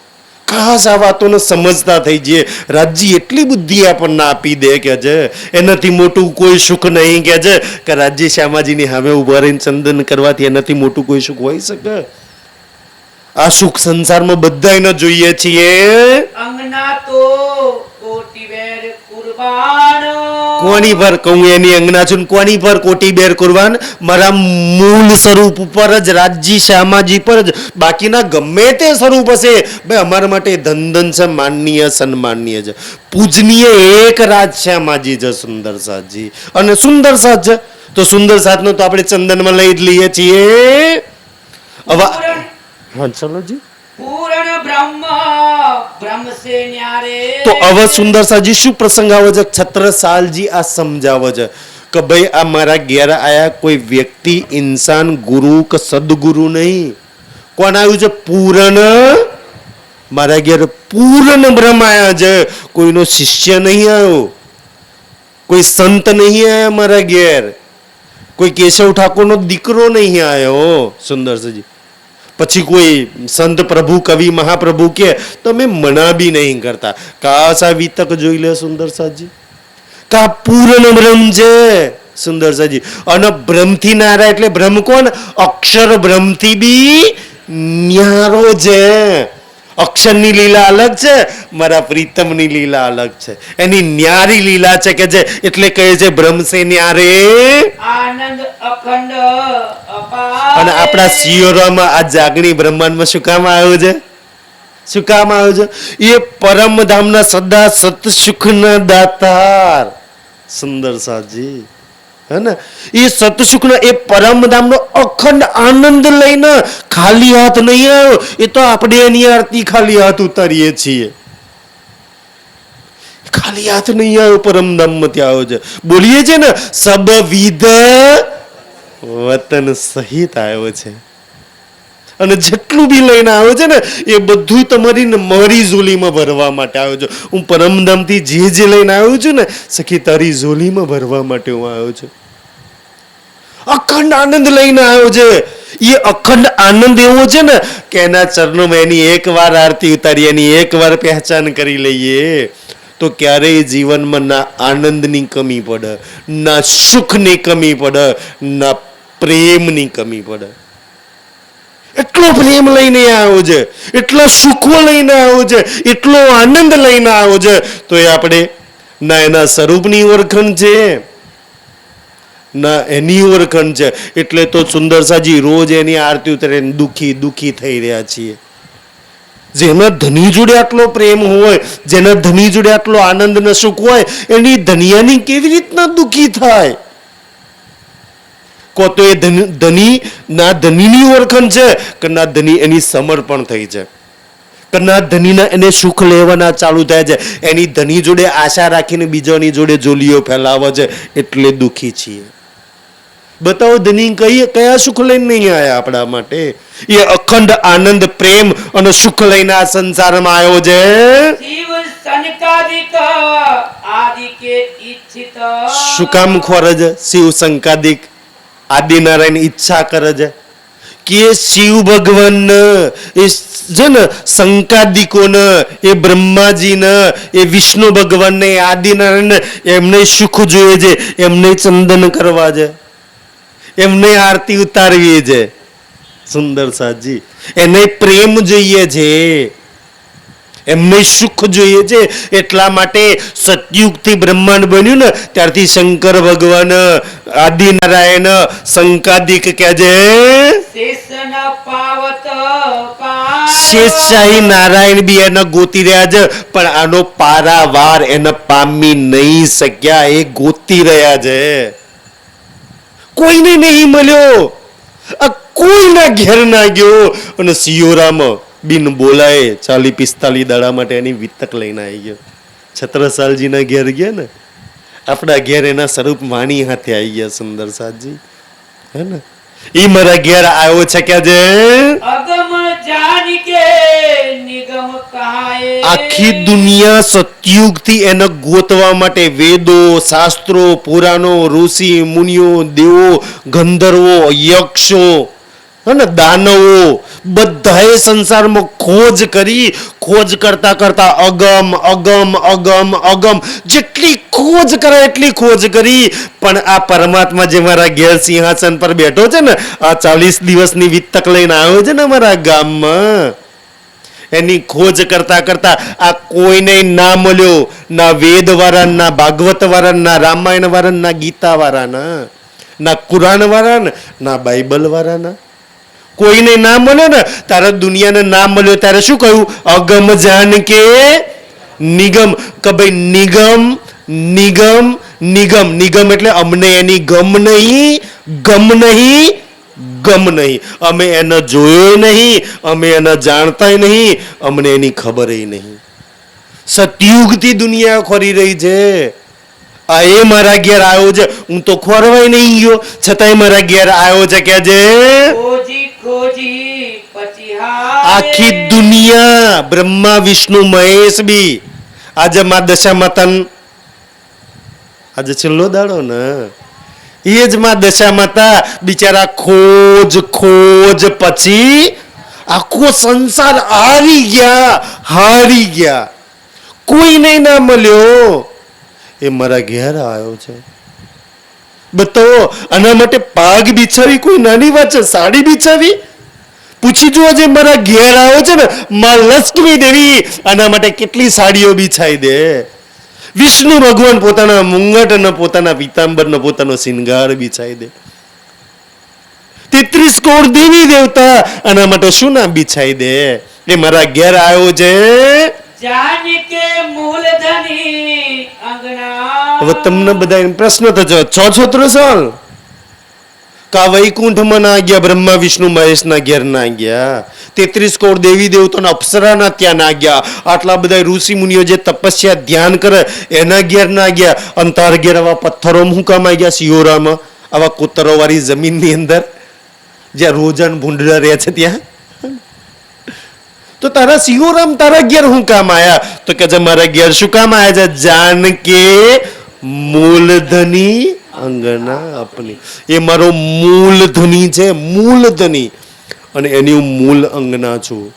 ખાસ આ વાતોને સમજતા થઈ જઈએ. રાજજી એટલી બુદ્ધિ આપણને આપી દે કે છે એનાથી મોટું કોઈ સુખ નહીં કે છે કે રાજજી શ્યામાજીની સામે ઉભા રહીને ચંદન કરવાથી એનાથી મોટું કોઈ સુખ હોઈ શકે? આ સુખ સંસારમાં બધાયને જોઈએ છીએ. અંગના તો કોટી વેર કુરબાન. કોની પર કહું એની અંગના છું, કોની પર કોટી બેર કુરબાન? મારા મૂળ સ્વરૂપ ઉપર જ, રાજજી શ્યામાજી પર જ. બાકીના ગમે તે સ્વરૂપ હશે ભાઈ અમારા માટે ધન ધન છે, માનનીય સન્માનનીય છે, પૂજનીય એક રાજ શ્યામાજી છે, સુંદર સાજી. અને સુંદર સાજ છે તો સુંદર સાજનો તો આપણે ચંદનમાં લઈ જ લઈએ છીએ. હવે હા ચલો જી. પૂરણ બ્રહ્મ બ્રહ્મ સે ન્યારે. તો હવે સુંદર સાજી શું પ્રસંગ આવે છે? છત્રસાલજી આ સમજાવે છે કે ભાઈ આ મારા ઘેર આયા કોઈ વ્યક્તિ, ઇન્સાન, ગુરુ કે સદગુરુ નહીં. કોણ આવ્યું છે? પૂરણ. મારા ઘેર પૂર્ણ બ્રહ્મ આયા છે, કોઈનો શિષ્ય નહીં આવ્યો, કોઈ સંત નહીં આયા મારા ઘેર, કોઈ કેશવ ઠાકોરનો દીકરો નહીં આવ્યો. સુંદર સાજી, પછી કોઈ સંત પ્રભુ કવિ મહાપ્રભુ કે તો અમે મના બી નહીં કરતા. કાશ આ વિતક જોઈ લે સુંદર સાજી, કા પૂર્ણ બ્રહ્મ છે. સુંદર સાજી, અને બ્રહ્મથી નારા એટલે બ્રહ્મ કોણ? અક્ષર બ્રહ્મથી બી ન્યારો છે. અક્ષરની લીલા અલગ છે, મારા પ્રીતમની લીલા અલગ છે. એની ન્યારી લીલા છે કે છે એટલે કહે છે બ્રહ્મ સે ન્યારે. આનંદ અખંડ અપાર. અને આપણા સિયોરામાં આ જાગણી બ્રહ્માંડમાં શું કામ આવ્યું છે? શું કામ આવ્યું છે? એ પરમધામના સદા સત સુખના દાતાર. સુંદર સાજી, હે ને? એ સતસુખના એ પરમધામનો અખંડ આનંદ લઈને ખાલી હાથ નહીં આવ્યો. એ તો આપણે એની આરતી ખાલી હાથ ઉતારીએ છીએ. ખાલી હાથ નહીં આવ્યો, પરમધામમાંથી આવ્યો છે. બોલીએ છે ને સબ વિધ વતન સહિત આવ્યો છે. અને જેટલું બી લઈને આવ્યો છે ને એ બધું તમારી મારી ઝોલીમાં ભરવા માટે આવ્યો છું. હું પરમધામથી જે લઈને આવ્યો છું ને સખી તારી ઝોલીમાં ભરવા માટે હું આવ્યો છું. અખંડ આનંદ લઈને આવ્યો છે. એ અખંડ આનંદ એવો છે ને કે એના ચરણોમાં એની એકવાર આરતી ઉતારી, એની એકવાર પહેચાન કરી લઈએ તો ક્યારેય જીવનમાં ના આનંદની કમી પડે, ના સુખની કમી પડે, ના પ્રેમની કમી પડે. એટલો પ્રેમ લઈને આવ્યો છે, એટલા સુખો લઈને આવ્યો છે, એટલો આનંદ લઈને આવ્યો છે, તો એ આપણે ના એના સ્વરૂપની ઓળખણ છે ના એની ઓળખણ છે. એટલે તો સુંદરસાજી રોજ એની આરતી ઉતરે દુખી દુખી થઈ રહ્યા છીએ. જેના ધની જોડે આટલો પ્રેમ હોય, જેના ધની જોડે આટલો આનંદ ને સુખ હોય, એની ધનિયાની કેવી રીતના દુખી થાય? કો તો એ ધની ના ધનીની ઓળખણ છે કે ના ધની એની સમર્પણ થઈ છે, કે ના ધનીના એને સુખ લેવાના ચાલુ થાય છે, એની ધની જોડે આશા રાખીને બીજાની જોડે જોલીઓ ફેલાવે છે, એટલે દુખી છીએ. બતાવો ધની કયા સુખ લઈને નહીં આવ્યા આપણા માટે? એ અખંડ આનંદ પ્રેમ અને સુખ લઈને આ સંસારમાં આવ્યો છે. શિવ સંકાદિક આદિકે ઈચ્છિત. શું કામ ખોરે છે? શિવ સંકાદિક આદિનારાયણ ઈચ્છા કરે છે કે શિવ ભગવાન એ છે ને સંકાદિકોને, એ બ્રહ્માજીને, એ વિષ્ણુ ભગવાનને, એ આદિનારાયણ એમને સુખ જોઈએ છે, એમને ચંદન કરવા છે, એમને આરતી ઉતારવી છે. સુંદર સાજી એને પ્રેમ જોઈએ છે, એમને સુખ જોઈએ છે. એટલા માટે સતયુગથી બ્રહ્માંડ બન્યું ને ત્યારથી શંકર ભગવાન, આદિનારાયણ, સંકાદિક કે છે શેષન પાવત શેષશાહી નારાયણ બી એને ગોતી રહ્યા છે, પણ આનો પારાવાર એને પામી નહીં શક્યા. એ ગોતી રહ્યા છે, કોઈને નહીં મળ્યો. આ કોઈના ઘેર ના ગયો અને સિયોરામ બિન બોલાય 40-45 દાડા માટે એની વિતક લઈને આવી ગયો. છત્રસાલજીના ઘેર ગયા ને, આપણા ઘેર એના સ્વરૂપ વાણી હાથે આવી ગયા. સુંદર સાજી હે ને, ઈ મારા ઘેર આવ્યો છે કે જે અગમ જાની કે નિગમ કહાએ. આખી દુનિયા સતયુગથી એને ગોતવા માટે વેદો, શાસ્ત્રો, પુરાણો, ઋષિ મુનિઓ, દેવો, ગંધર્વો, યક્ષો અને દાનવો બધાએ સંસારમાં ખોજ કરી. ખોજ કરતા કરતા અગમ અગમ અગમ અગમ જેટલી ખોજ કરે એટલી ખોજ કરી, પણ આ પરમાત્મા જે મારા ઘેર સિંહાસન પર બેઠો છે ને, આ 40 દિવસની વિતક લઈને આવ્યો છે ને મારા ગામમાં, એની ખોજ કરતા કરતા આ કોઈને ના મળ્યો. ના વેદ વાળા, ના ભાગવત વાળા, ના રામાયણ વાળા, ના ગીતા વાળા, ના કુરાન વાળા, ના બાઇબલ વાળા, કોઈને ના મળ્યો ને. તારે દુનિયાને ના મળ્યો ત્યારે શું કહ્યું? અગમ જાન કે નિગમ. કે ભાઈ નિગમ નિગમ નિગમ. નિગમ એટલે અમને એની ગમ નહીં, ગમ નહીં, ગમ નહીં. અમે એને જોયો નહીં, અમે એને જાણતા નહીં, અમને એની ખબર નહીં. સતયુગથી દુનિયા ખોરી રહી છે. આ એ મારા ઘેર આવ્યો છે, હું તો ખોરવાય નહીં ગયો, છતાંય મારા ઘેર આવ્યો છે કે જે ખોજી ખોજી પચિહારે. આખી દુનિયા બ્રહ્મા વિષ્ણુ મહેશ બી આજે માં દશા માતા, આજે છેલ્લો દાડો ને, એ જ માં દશા માતા બિચારા ખોજ ખોજ પછી આખો સંસાર હારી ગયા. કોઈને ના મળ્યો. એ મારા ઘેર આવ્યો છે. બતાવો, આના માટે પાગ બિછાવી કોઈ નાની વાત છે? સાડી બિછાવી? પૂછી જુઓ, જે મારા ઘેર આવ્યો છે ને, માં લક્ષ્મી દેવી આના માટે કેટલી સાડીઓ બિછાઈ દે. વિષ્ણુ ભગવાન પોતાના મુંગટ અને પોતાના પીતાંબર ને પોતાનો શિંગાર બિછાઈ દે. 33 કરોડ દેવી દેવતા આના માટે શું ના બિછાઈ દે? એ મારા ઘેર આવ્યો છે. જાની કે મૂલધની અંગના. હવે તમને બધા પ્રશ્ન થજો, 6 છોતરો સાલ કા વૈકુંઠમાં ના ગયા, બ્રહ્મા વિષ્ણુ મહેશ ના ઘેર ના ગયા, 33 કરોડ દેવી દેવતાના અપ્સરાના ત્યાં ના ગયા, આટલા બધા ઋષિ મુનિઓ જે તપસ્યા ધ્યાન કરે એના ઘેર ના ગયા, અને તાર ઘેર આવા પથ્થરો હું કામ આવી ગયા? સિયોરામાં આવા કોતરો વાળી જમીનની અંદર જ્યાં રોજન ભૂંડરા રહે છે ત્યાં. તો તારા સિયોરામ તારા ઘેર હું કામ આયા? તો કે છે મારા ઘેર શું કામ આયા છે? જાન કે મૂલધની અંગના આપની. એ મારો મૂલધની છે, મૂલધની, અને એની હું મૂલ અંગના છું.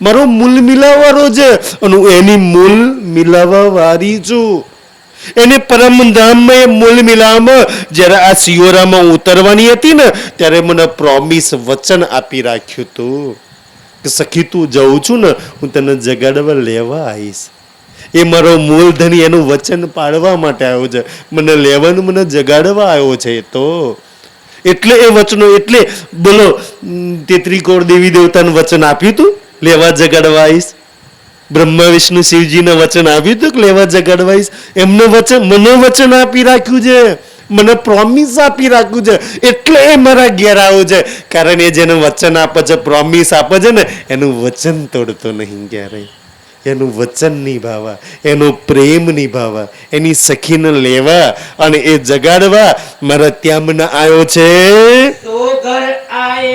મારો મૂલ મિલાવવાળો છે અને હું એની મૂલ મિલાવવા વાળી છું. એને પરમધામમાં એ મૂલ મિલાવવામાં જ્યારે આ સિયોરામાં ઉતરવાની હતી ને ત્યારે મને પ્રોમિસ વચન આપી રાખ્યું હતું કે સખી તું જઉં છું ને હું તને જગાડવા લેવા આવીશ. એ મારો મૂલધની એનું વચન પાડવા માટે આવ્યો છે, મને લેવાનું મને જગાડવા આવ્યો છે. તો એટલે એ વચનો એટલે બોલો 33 કરોડ દેવી દેવતાનું વચન આપ્યું હતું લેવા જગાડવા આવીશ. બ્રહ્મા વિષ્ણુ શિવજીને વચન આપ્યું હતું કે લેવા જગાડવા આવીશ. એમને વચન મને વચન આપી રાખ્યું છે, મને પ્રોમિસ આપી રાખ્યું છે એટલે એ મારા ઘેર આવ્યો છે. કારણ એ જેને વચન આપે છે પ્રોમિસ આપે છે ને એનું વચન તોડતો નહીં ક્યારેય. એનું વચન નિભાવવા, એનો પ્રેમ નિભાવવા, એની સખીને લેવા અને એ જગાડવા મારા ત્યાં મને આવ્યો છે. तो घर आए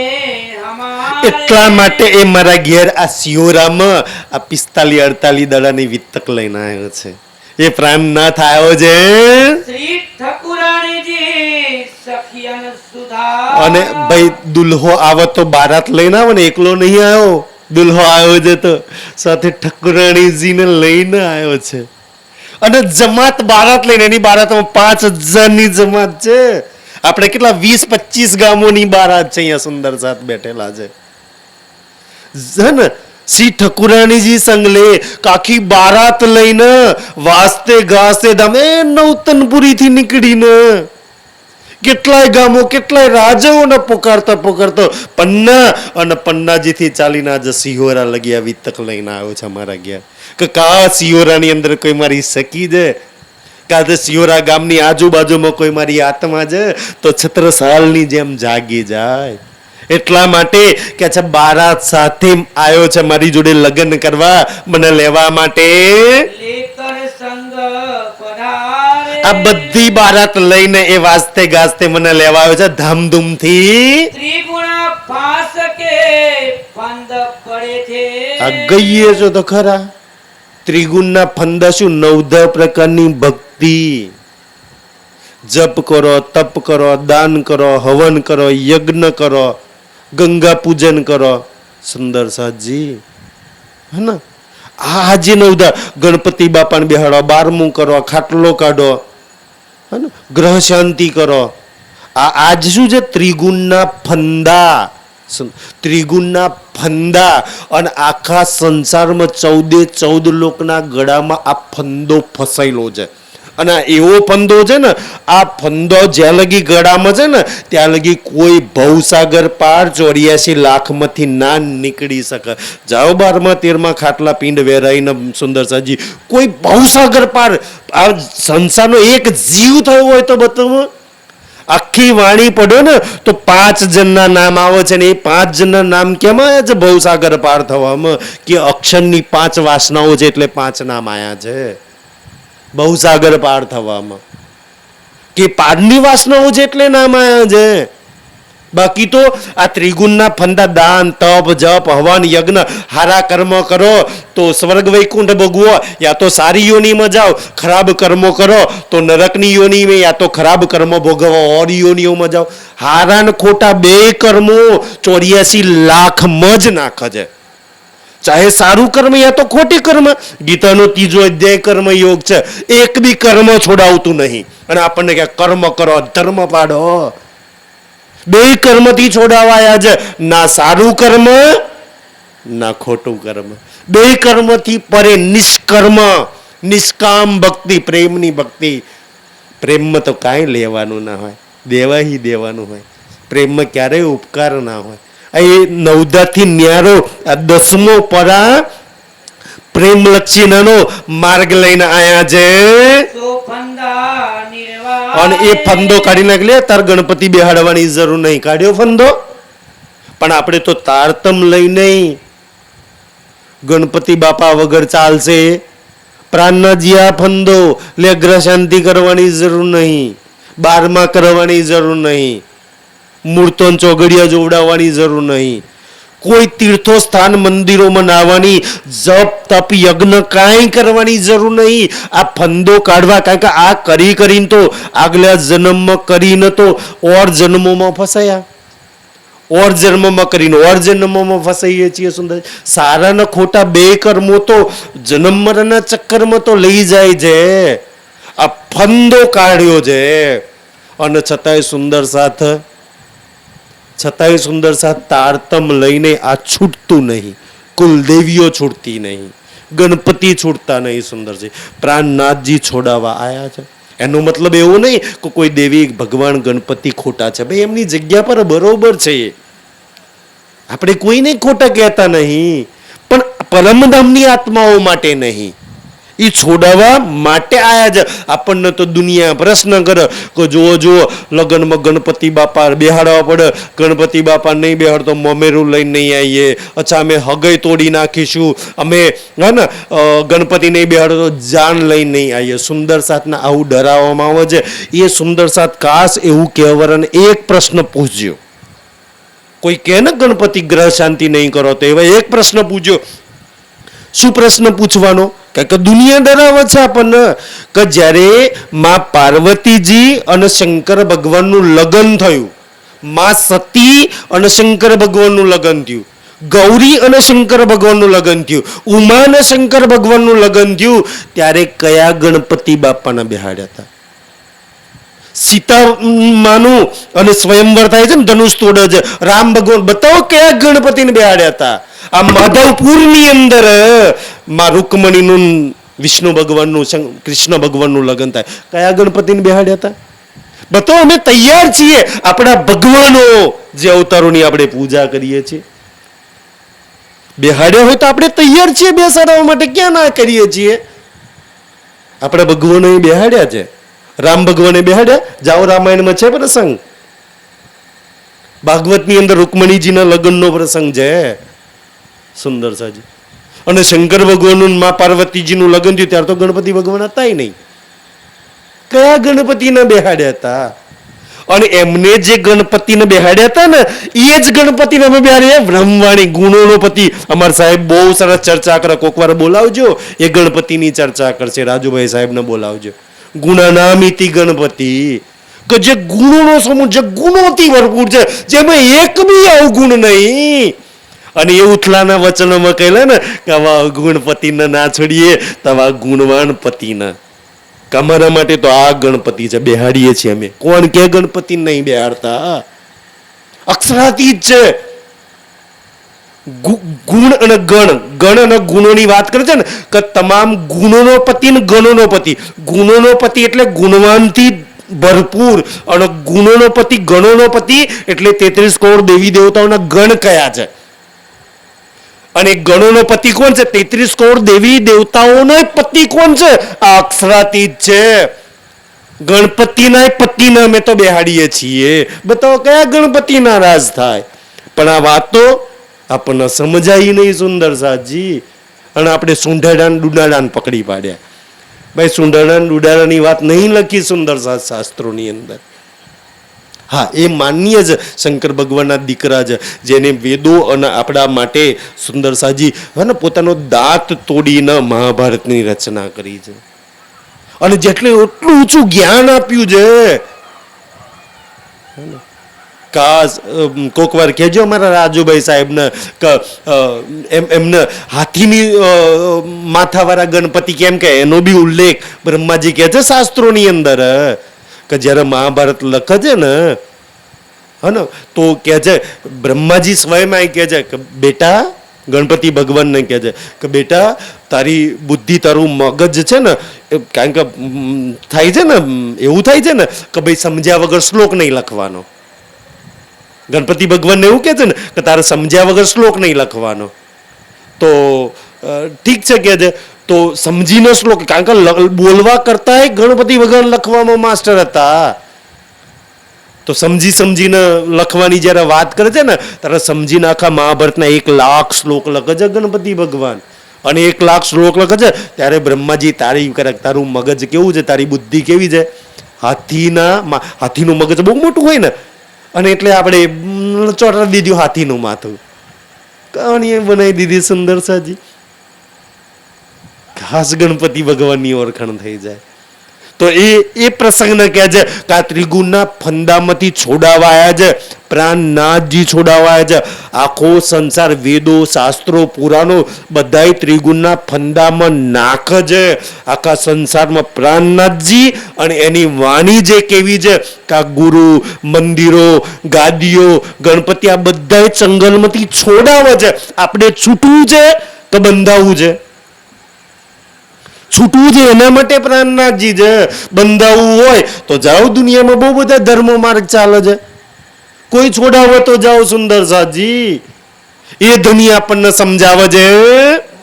हमारे એટલા માટે એ મારા ઘેર આ સિયોરામાં આ 45-48 દાડાની વિતક લઈને આવ્યો છે. એ પ્રાણનાથ આવ્યો છે. श्री ઠાકુરાણી जी सखियन सुधा અને ભાઈ દુલ્હો આવે તો બારાત લઈને આવે ને, એકલો નહીં આવ્યો. દુલ્હો આવ્યો છે તો સાથે ઠાકુરાણીજીને લઈને આવ્યો છે. અને જમાત બારાત લઈને, એની બારાતમાં 5000 ની જમાત છે. આપણે કેટલા 20-25 ગામોની બારાત છે અહીંયા સુંદર સાથ બેઠેલા છે ને. શ્રી ઠાકુરાણીજી સંગલે કાખી બારાત લઈને વાસ્તે ગાસ્તે ધામે નવતનપુરી થી નીકળીને કેટલાય ગામો કેટલાય રાજાઓને પોકારતા પોકારતો પન્ના અને પન્નાજીથી ચાલીને આજે સિહોરા લગી આવી તક લઈને આવ્યો છે અમારા ગયા કે કા સિહોરાની અંદર કોઈ મારી સખી છે, કાં સિયોરા ગામની આજુબાજુમાં કોઈ મારી આત્મા છે તો છત્રસાલની જેમ જાગી જાય. એટલા માટે કે છે બારાત સાથે આવ્યો છે મારી જોડે લગ્ન કરવા, મને લેવા માટે. लेकर संग पधारे આ બધી બારાત લઈને એ વાસ્તે ગાસ્તે મને લેવા આવ્યો છે ધામધૂમથી. त्रिगुण फांस के फंद पड़े थे આ ગઈએ છો તો ખરા ત્રિગુણના ફંદા શું? 9 પ્રકારની ભક્તિ. જપ કરો, તપ કરો, દાન કરો, હવન કરો, યજ્ઞ કરો, ગંગા પૂજન કરો. સુંદર સાજી હે ને આ જે 9 ગણપતિ બાપાને બેહાડો, 12મું કરો, ખાટલો કાઢો, હે ને ગ્રહ શાંતિ કરો. આજ શું છે? ત્રિગુણના ફંદા. ત્રિગુણના ફંદા અને આખા સંસારમાં 14 લોકના ગળામાં આ ફંદો ફસાયેલો છે. અને આ એવો ફંદો છે ને, આ ફંદો જ્યાં લગી ગળામાં છે ને ત્યાં લગી કોઈ ભવસાગર પાર 84 લાખમાંથી ના નીકળી શકે. જાઓ 12માં 13માં ખાટલા પિંડ વેરાઈને સુંદર સાજી કોઈ ભવસાગર પાર આ સંસારનો એક જીવ થયો હોય તો બતાવો. આખી વાણી પડો ને તો 5 જણના નામ આવે છે ને એ 5 જણના નામ કેમ આવ્યા છે ભવસાગર પાર થવામાં? કે અક્ષરની 5 વાસનાઓ છે એટલે 5 નામ આવ્યા છે ભવસાગર પાર થવામાં. કે પારની વાસનાઓ છે એટલે નામ આવ્યા છે. બાકી તો આ ત્રિગુણના ફંદા દાન તપ જપ હવન યજ્ઞ હારા કર્મ કરો તો સ્વર્ગ વૈકુંઠ ભોગવો, યા તો સારી યોનીમાં જાઓ. ખરાબ કર્મો કરો તો નરકની યોનીમાં, યા તો ખરાબ કર્મો ભોગવો ઓર યોનીઓમાં જાઓ. હારા ને ખોટા 2 કર્મો 84 લાખમાં જ નાખે છે. ચાહે સારું કર્મ યા તો ખોટી કર્મ. ગીતાનો 3જો અધ્યાય કર્મ યોગ છે. એક બી કર્મ છોડાવતું નહીં. અને આપણને કે કર્મ કરો ધર્મ પાડો. 2 કર્મથી છોડાવાયા છે, ના સારું કર્મ ના ખોટું કર્મ. 2 કર્મથી પરે નિષ્કર્મ નિષ્કામ ભક્તિ, પ્રેમની ભક્તિ. પ્રેમમાં તો કાંઈ લેવાનું ના હોય, દેવા ही દેવાનું હોય. પ્રેમમાં ક્યારેય ઉપકાર ના હોય. એ 9 થી ન્યારો આ 10મો પરા પ્રેમ લક્ષીનો માર્ગ લઈને આયા છે. सो फंदा निर्वाण અને એ ફંદો કાઢી નાખલે તાર ગણપતિ બેહાડવાની જરૂર નહીં. કાઢ્યો ફંદો, પણ આપણે તો તારતમ લઈ નહીં. ગણપતિ બાપા વગર ચાલશે? પ્રાણનાજી આ ફંદો લે, ગ્રહ શાંતિ કરવાની જરૂર નહીં, 12માં કરવાની જરૂર નહીં, મૂર્તો ચોગડિયા જોવડાવવાની જરૂર નહીં, કોઈ તીર્થો સ્થાન મંદિરોમાં નાવાની જપ તપ યજ્ઞ કાંઈ કરવાની જરૂર નહીં. આ ફંદો કાઢવા, કારણ કે આ કરી કરીને તો આગલા જન્મમાં કરીને તો ઓર જન્મોમાં ફસાયા, ઓર જન્મમાં કરીને ઓર જન્મમાં ફસાઈએ છીએ. સુંદર સારા ને ખોટા બે કર્મો તો જન્મ મરણના ચક્કરમાં તો લઈ જાય છે. આ ફંદો કાઢ્યો છે અને છતાંય સુંદર સાથ તારતમ લઈને આ છૂટતું નહીં. કુલદેવીઓ છૂટતી નહીં, ગણપતિ છૂટતા નહીં. સુંદર છે પ્રાણનાથજી છોડાવવા આયા છે. એનો મતલબ એવો નહીં કે કોઈ દેવી ભગવાન ગણપતિ ખોટા છે. ભાઈ એમની જગ્યા પર બરોબર છે, આપણે કોઈને ખોટા કહેતા નહીં, પણ પરમધામની આત્માઓ માટે નહીં. એ છોડાવવા માટે આયા છે. આપણને તો દુનિયા પ્રશ્ન કરે કે જુઓ લગ્નમાં ગણપતિ બાપા બેહાડવા પડે, ગણપતિ બાપા નહીં બેહાડ તો મમેરું લઈને નહીં આવીએ, અચ્છા અમે હગઈ તોડી નાખીશું, અમે હે ને ગણપતિ નહીં બેહાડો તો જાન લઈને નહીં આવીએ. સુંદર સાથના આવું ડરાવવામાં આવે છે. એ સુંદર સાથ કાશ એવું કહેવાને એક પ્રશ્ન પૂછ્યો. કોઈ કહે ને ગણપતિ ગ્રહ શાંતિ નહીં કરો તો એવા એક પ્રશ્ન પૂછ્યો. શું પ્રશ્ન પૂછવાનો? કે દુનિયા ડરાવે છે આપણને કે જ્યારે માં પાર્વતીજી અને શંકર ભગવાનનું લગ્ન થયું, માં સતી અને શંકર ભગવાનનું લગ્ન થયું, ગૌરી અને શંકર ભગવાનનું લગ્ન થયું, ઉમા અને શંકર ભગવાનનું લગ્ન થયું, ત્યારે કયા ગણપતિ બાપાના બેહાડ્યા હતા? સીતા માનું અને સ્વયંવર થાય છે ને, ધનુષ તોડે છે, રામ ભગવાન, બતાવો કયા ગણપતિને બેહાડ્યા હતા? આ માધવપુરની અંદર માં રૂકમણીનું વિષ્ણુ ભગવાનનું કૃષ્ણ ભગવાનનું લગ્ન થાય, કયા ગણપતિને બેહાડ્યા હતા? બતાવો. અમે તૈયાર છીએ આપણા ભગવાનો જે અવતારોની આપણે પૂજા કરીએ છીએ, બેહાડ્યા હોય તો આપણે તૈયાર છીએ બેસાડવા માટે. ક્યાં ના કરીએ છીએ? આપણા ભગવાનો બેહાડ્યા છે. રામ ભગવાને બેહાડ્યા. જાઓ રામાયણમાં છે પ્રસંગ, ભાગવતની અંદર રૂકમણીજીના લગ્નનો પ્રસંગ છે. સુંદર સાજી અને શંકર ભગવાનનું માં પાર્વતીજીનું લગ્ન થયું ત્યારે તો ગણપતિ ભગવાન હતા નહીં. કયા ગણપતિને બેહાડ્યા હતા? અને એમને જે ગણપતિને બેહાડ્યા હતા ને એ જ ગણપતિને અમે બેહાડ્યા. બ્રહ્મવાણી ગુણોનો પતિ. અમારા સાહેબ બહુ સરસ ચર્ચા કરે, કોક વાર બોલાવજો, એ ગણપતિની ચર્ચા કરશે. રાજુભાઈ સાહેબને બોલાવજો. ગુણાનામિતિ ગણપતિ, કે જે ગુણોનો સમૂહ, જે ગુણોથી ભરપૂર છે, જેમાં એક બી અવગુણ નહીં. અને એ ઉથલાના વચનોમાં કહેલા ને કે આવા ગુણપતિને ના છોડીએ તવા ગુણવાન પતિના. અમારા માટે તો આ ગણપતિ છે, બેહાડીએ છીએ અમે. કોણ કે ગણપતિ નહીં બેહાડતા? અક્ષરાતીત છે. ગુણ અને ગણ અને ગુણોની વાત કરે છે ને કે તમામ ગુણોનો પતિ ને ગણોનો પતિ. ગુણોનો પતિ એટલે ગુણવાનથી ભરપૂર, અને ગુણોનો પતિ ગણોનો પતિ એટલે 33 કરોડ દેવી દેવતાઓના ગણ કયા છે. અને ગણોનો પતિ કોણ છે? 33 કરોડ દેવી દેવતાઓનો પતિ કોણ છે? આ અક્ષરાતીત છે. ગણપતિના પતિને અમે તો બેહાડીએ છીએ. બતાવો કયા ગણપતિના રાજ થાય? પણ આ વાતો આપણને સમજાય નહીં સુંદર સાજી. અને આપણે સુંઢાડાન ડુડાડાન પકડી પાડ્યા. ભાઈ સુંઢાડાન ડુડાડાની વાત નહીં લખી સુંદર સાજ શાસ્ત્રોની અંદર. હા, એ માન્ય છે, શંકર ભગવાનના દીકરા છે, જેને વેદો અને આપણા માટે સુંદર સાજી ને પોતાનો દાંત તોડીને મહાભારતની રચના કરી છે. અને જેટલું એટલું ઊંચું જ્ઞાન આપ્યું છે. કાશ કોક વાર કહેજો અમારા રાજુભાઈ સાહેબને કે એમને હાથીની માથાવાળા ગણપતિ કેમ કે એનો બી ઉલ્લેખ બ્રહ્માજી કહે છે શાસ્ત્રોની અંદર કે જ્યારે મહાભારત લખે છે ને હને તો કહે છે બ્રહ્માજી સ્વયં કહે છે કે બેટા, ગણપતિ ભગવાનને કહે છે કે બેટા તારી બુદ્ધિ, તારું મગજ છે ને, કારણ કે થાય છે ને એવું થાય છે ને કે ભાઈ સમજ્યા વગર શ્લોક નહીં લખવાનો. ગણપતિ ભગવાનને એવું કહે છે ને કે તારે સમજ્યા વગર શ્લોક નહીં લખવાનો. તો ઠીક છે કે છે તો સમજીને શ્લોક, કારણ કે બોલવા કરતા ગણપતિ ભગવાન લખવામાં માસ્ટર હતા. તો સમજીને લખવાની જ્યારે વાત કરે છે ને ત્યારે સમજીને આખા મહાભારતના 1 લાખ શ્લોક લખે છે ગણપતિ ભગવાન. અને 1 લાખ શ્લોક લખે છે ત્યારે બ્રહ્માજી તારીફ કરે, તારું મગજ કેવું છે, તારી બુદ્ધિ કેવી છે. હાથીનું મગજ બહુ મોટું હોય ને, અને એટલે આપણે ચોટાડી દીધું હાથીનું માથું, કહાણી બનાવી દીધી સુંદર સાજી. ખાસ ગણપતિ ભગવાનની ઓળખાણ થઈ જાય. તો એ પ્રસંગને કહે છે કે આ ત્રિગુણના ફંદામાંથી છોડાવાયા છે, પ્રાણનાથજી છોડાવાયા છે. આખો સંસાર, વેદો, શાસ્ત્રો, પુરાણો બધાય ત્રિગુણના ફંદામાં નાખ છે. આખા સંસારમાં પ્રાણનાથજી અને એની વાણી જે કેવી છે કે આ ગુરુ, મંદિરો, ગાદીઓ, ગણપતિ આ બધાય ચંગલમાંથી છોડાવે છે. આપણે છૂટવું છે તો બંધાવવું છે. છૂટવું છે એના માટે પ્રાણનાથજી છે. બંધાવવું હોય તો જાઓ, દુનિયામાં બહુ બધા ધર્મો માર્ગ ચાલે છે. કોઈ છોડાવો તો જાઓ સુંદર સાજી. એ ધની આપણને સમજાવે છે.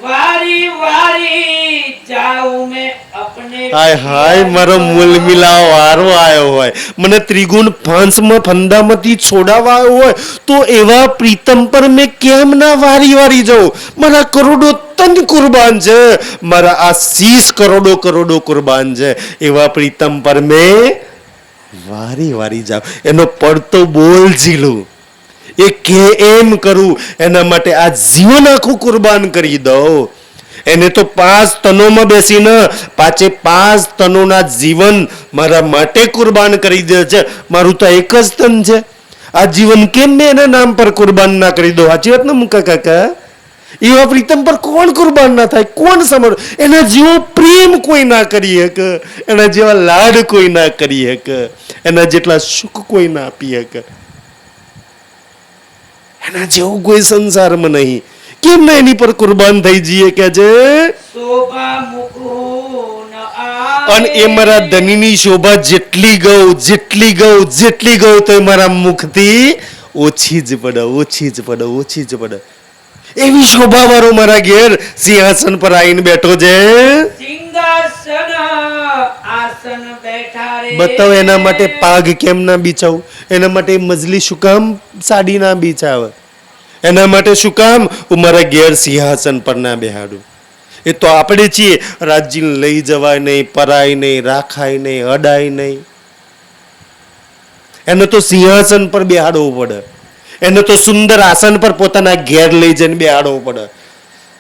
વારી વારી જાઉં મેં અપને હાય હાય, મારો મૂલ મિલાવ વારો આવ્યો હોય, મને ત્રિગુણ ફંદામાંથી છોડાવવા આવ્યો હોય તો એવા પ્રીતમ પર મેં કેમ ના વારી વારી જાઉં? મારા કરોડો તન કુરબાન છે, મારા આ શીશ કરોડો કુરબાન છે. એવા પ્રીતમ પર મેં વારી વારી જાઉં. એનો પડતો બોલ ઝીલું, એ કે એમ કરું, એના માટે આ જીવન આખું કુરબાન કરી દઉં. એને તો 5 તનોમાં બેસીને 5 તનોના જીવન મારા માટે કુરબાન કરી દે છે. મારું તો એક જ તન છે. આ જીવન કેમ મેં એના નામ પર કુરબાન ના કરી દઉં? સાચી વાત ને મુકા કાકા? એવા પ્રીતમ પર કોણ કુરબાન ના થાય? કોણ સમર? એના જેવો પ્રેમ કોઈ ના કરી શકે, એના જેવા લાડ કોઈ ના કરી શકે, એના જેટલા સુખ કોઈ ના આપી શકે, એના જેવું કોઈ સંસારમાં નહીં. કેમ ના એની પર કુરબાન થઈ જઈએ કે છે? શોભા મુકુન અને એ મારા ધનીની શોભા જેટલી ગઉં તો એ મારા મુખથી ઓછી જ પડે. એવી શોભા વાળો મારા ઘેર સિંહાસન પર આવીને બેઠો છે. સિંહાસન આસન બેઠા રે. બતાવો એના માટે પાગ કેમ ના બિછાવું? એના માટે મજલી શું કામ સાડી ના બિછાવે? એના માટે શું કામ હું મારા ઘેર સિંહાસન પર ના બેહાડું? એ તો આપણે છીએ, રાજ્યને લઈ જવાય નહીં, પરાય નહીં, રાખાય નહીં, અડાય નહીં. એને તો સિંહાસન પર બેહાડવું પડે. એને તો સુંદર આસન પર પોતાના ઘેર લઈ જઈને બેહાડવું પડે.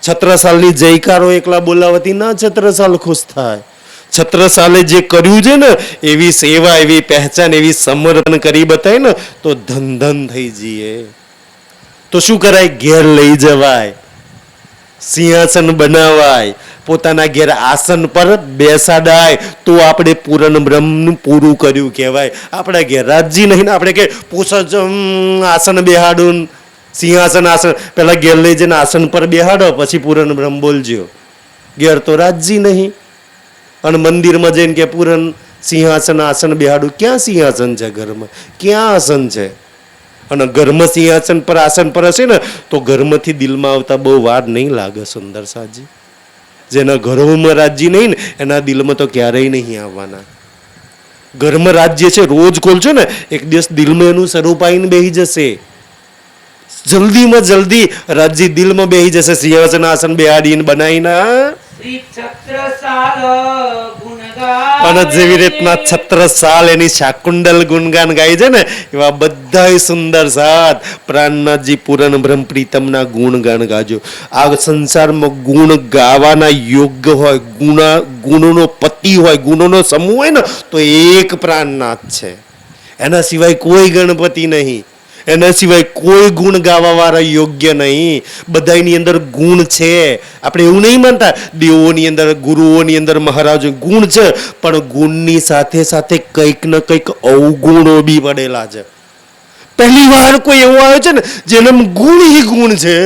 છત્રસાલની જયકારો એકલા બોલાવતી ના છત્રસાલ ખુશ થાય. છત્રસાલે જે કર્યું છે ને, એવી સેવા, એવી પહેચાન, એવી સમર્પણ કરી બતાય ને તો ધન થઈ જઈએ. તો શું કરાય? ઘેર લઈ જવાય, સિંહાસન બનાવાય, પોતાના ઘેર આસન પર બેસાડાય તો આપણે પૂરણ બ્રહ્મનું પૂરું કર્યું કહેવાય. આપણા ઘેર રાજજી નહીં ને આપણે કે પૂછ આસન બેહાડું, સિંહાસન આસન પેલા ઘેર લઈ જઈને આસન પર બેહાડો, પછી પૂરણ બ્રહ્મ બોલજો. ઘેર તો રાજજી નહીં, અને મંદિરમાં જઈને કે પૂરણ સિંહાસન આસન બેહાડું. ક્યાં સિંહાસન છે ઘરમાં? ક્યાં આસન છે? અને ઘરમાં સિંહાસન પર આસન પર હશે ને તો ઘરમાંથી દિલમાં આવતા બહુ વાર નહીં લાગે સુંદર સાજી. જેના ઘરોમાં રાજ્ય નહીં ને એના દિલમાં તો ક્યારેય નહીં આવવાના. ઘરમાં રાજ્ય છે, રોજ ખોલશો ને એક દિવસ દિલમાં એનું સ્વરૂપ આવીને બેસી જશે. જલ્દીમાં જલ્દી રાજ્ય દિલમાં બેસી જશે. સિંહાસન આસન બેહાડીને બનાવીને શ્રી છત્રસાલ ગુણગાન. અને જેવી રીતના છત્રસાલ એની શાકુંડલ ગુણગાન ગાય છે ને, એવા બધા સુંદર સાથ પ્રાણનાથજી પૂરણ બ્રહ્મ પ્રીતમના ગુણગાન ગાજો. આ સંસારમાં ગુણ ગાવાના યોગ્ય હોય, ગુણોનો પતિ હોય, ગુણોનો સમૂહ હોય ને તો એક પ્રાણનાથ છે. એના સિવાય કોઈ ગણપતિ નહીં, એના સિવાય કોઈ ગુણ ગાવા વાળા યોગ્ય નહીં. બધાની અંદર ગુણ છે. આપણે એવું નહીં માનતા દેવોની અંદર, ગુરુઓની અંદર, મહારાજો ગુણ છે, પણ ગુણની સાથે સાથે કંઈક ને કંઈક અવગુણો બી પડેલા છે. પહેલી વાર કોઈ એવો આવ્યો છે ને જેના ગુણ ही ગુણ છે,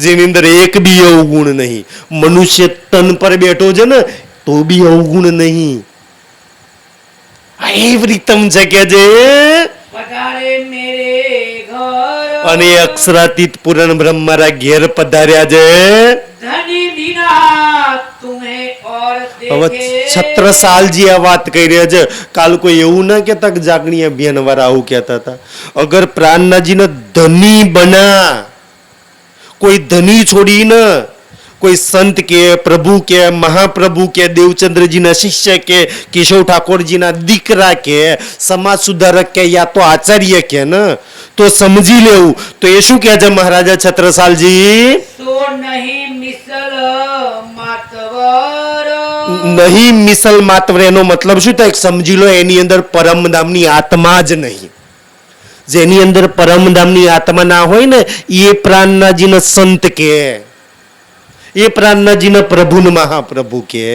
જેની અંદર એક બી અવગુણ નહીં. મનુષ્ય તન પર બેઠો છે ને તો બી અવગુણ નહીં. આ એ પ્રીતમ છે કે જે પધારે મેરે ઘર. અને અક્ષરાતીત પૂરણ બ્રહ્મ મારા ઘેર પધાર્યા છે. ધની બિના તુમે ઓર હવે દેખે. છત્રસાલજી આ વાત કહી રહ્યા છે. કાલ કોઈ એવું ના કહેતા કે જાગણી અભિયાન વાળા આવું કહેતા હતા. અગર પ્રાણનાથજીને ધની બના, કોઈ ધની છોડીને કોઈ સંત કે પ્રભુ કે મહાપ્રભુ કે દેવચંદ્રજીના શિષ્ય કે કેશવ ઠાકોરજીના દીકરા કે સમાજ સુધારક કે યા તો આચાર્ય કે ને તો સમજી લેવું. તો એ શું કહે છે મહારાજા છત્રસાલજી? સો નહીં મિસલ માતવર. નહીં મિસલ માત્ર એનો મતલબ શું થાય સમજી લો, એની અંદર પરમધામની આત્મા જ નહીં. જેની અંદર પરમધામની આત્મા ના હોય ને એ પ્રાણનાજીને સંત કે, એ પ્રાણનાજીને પ્રભુને મહાપ્રભુ કે,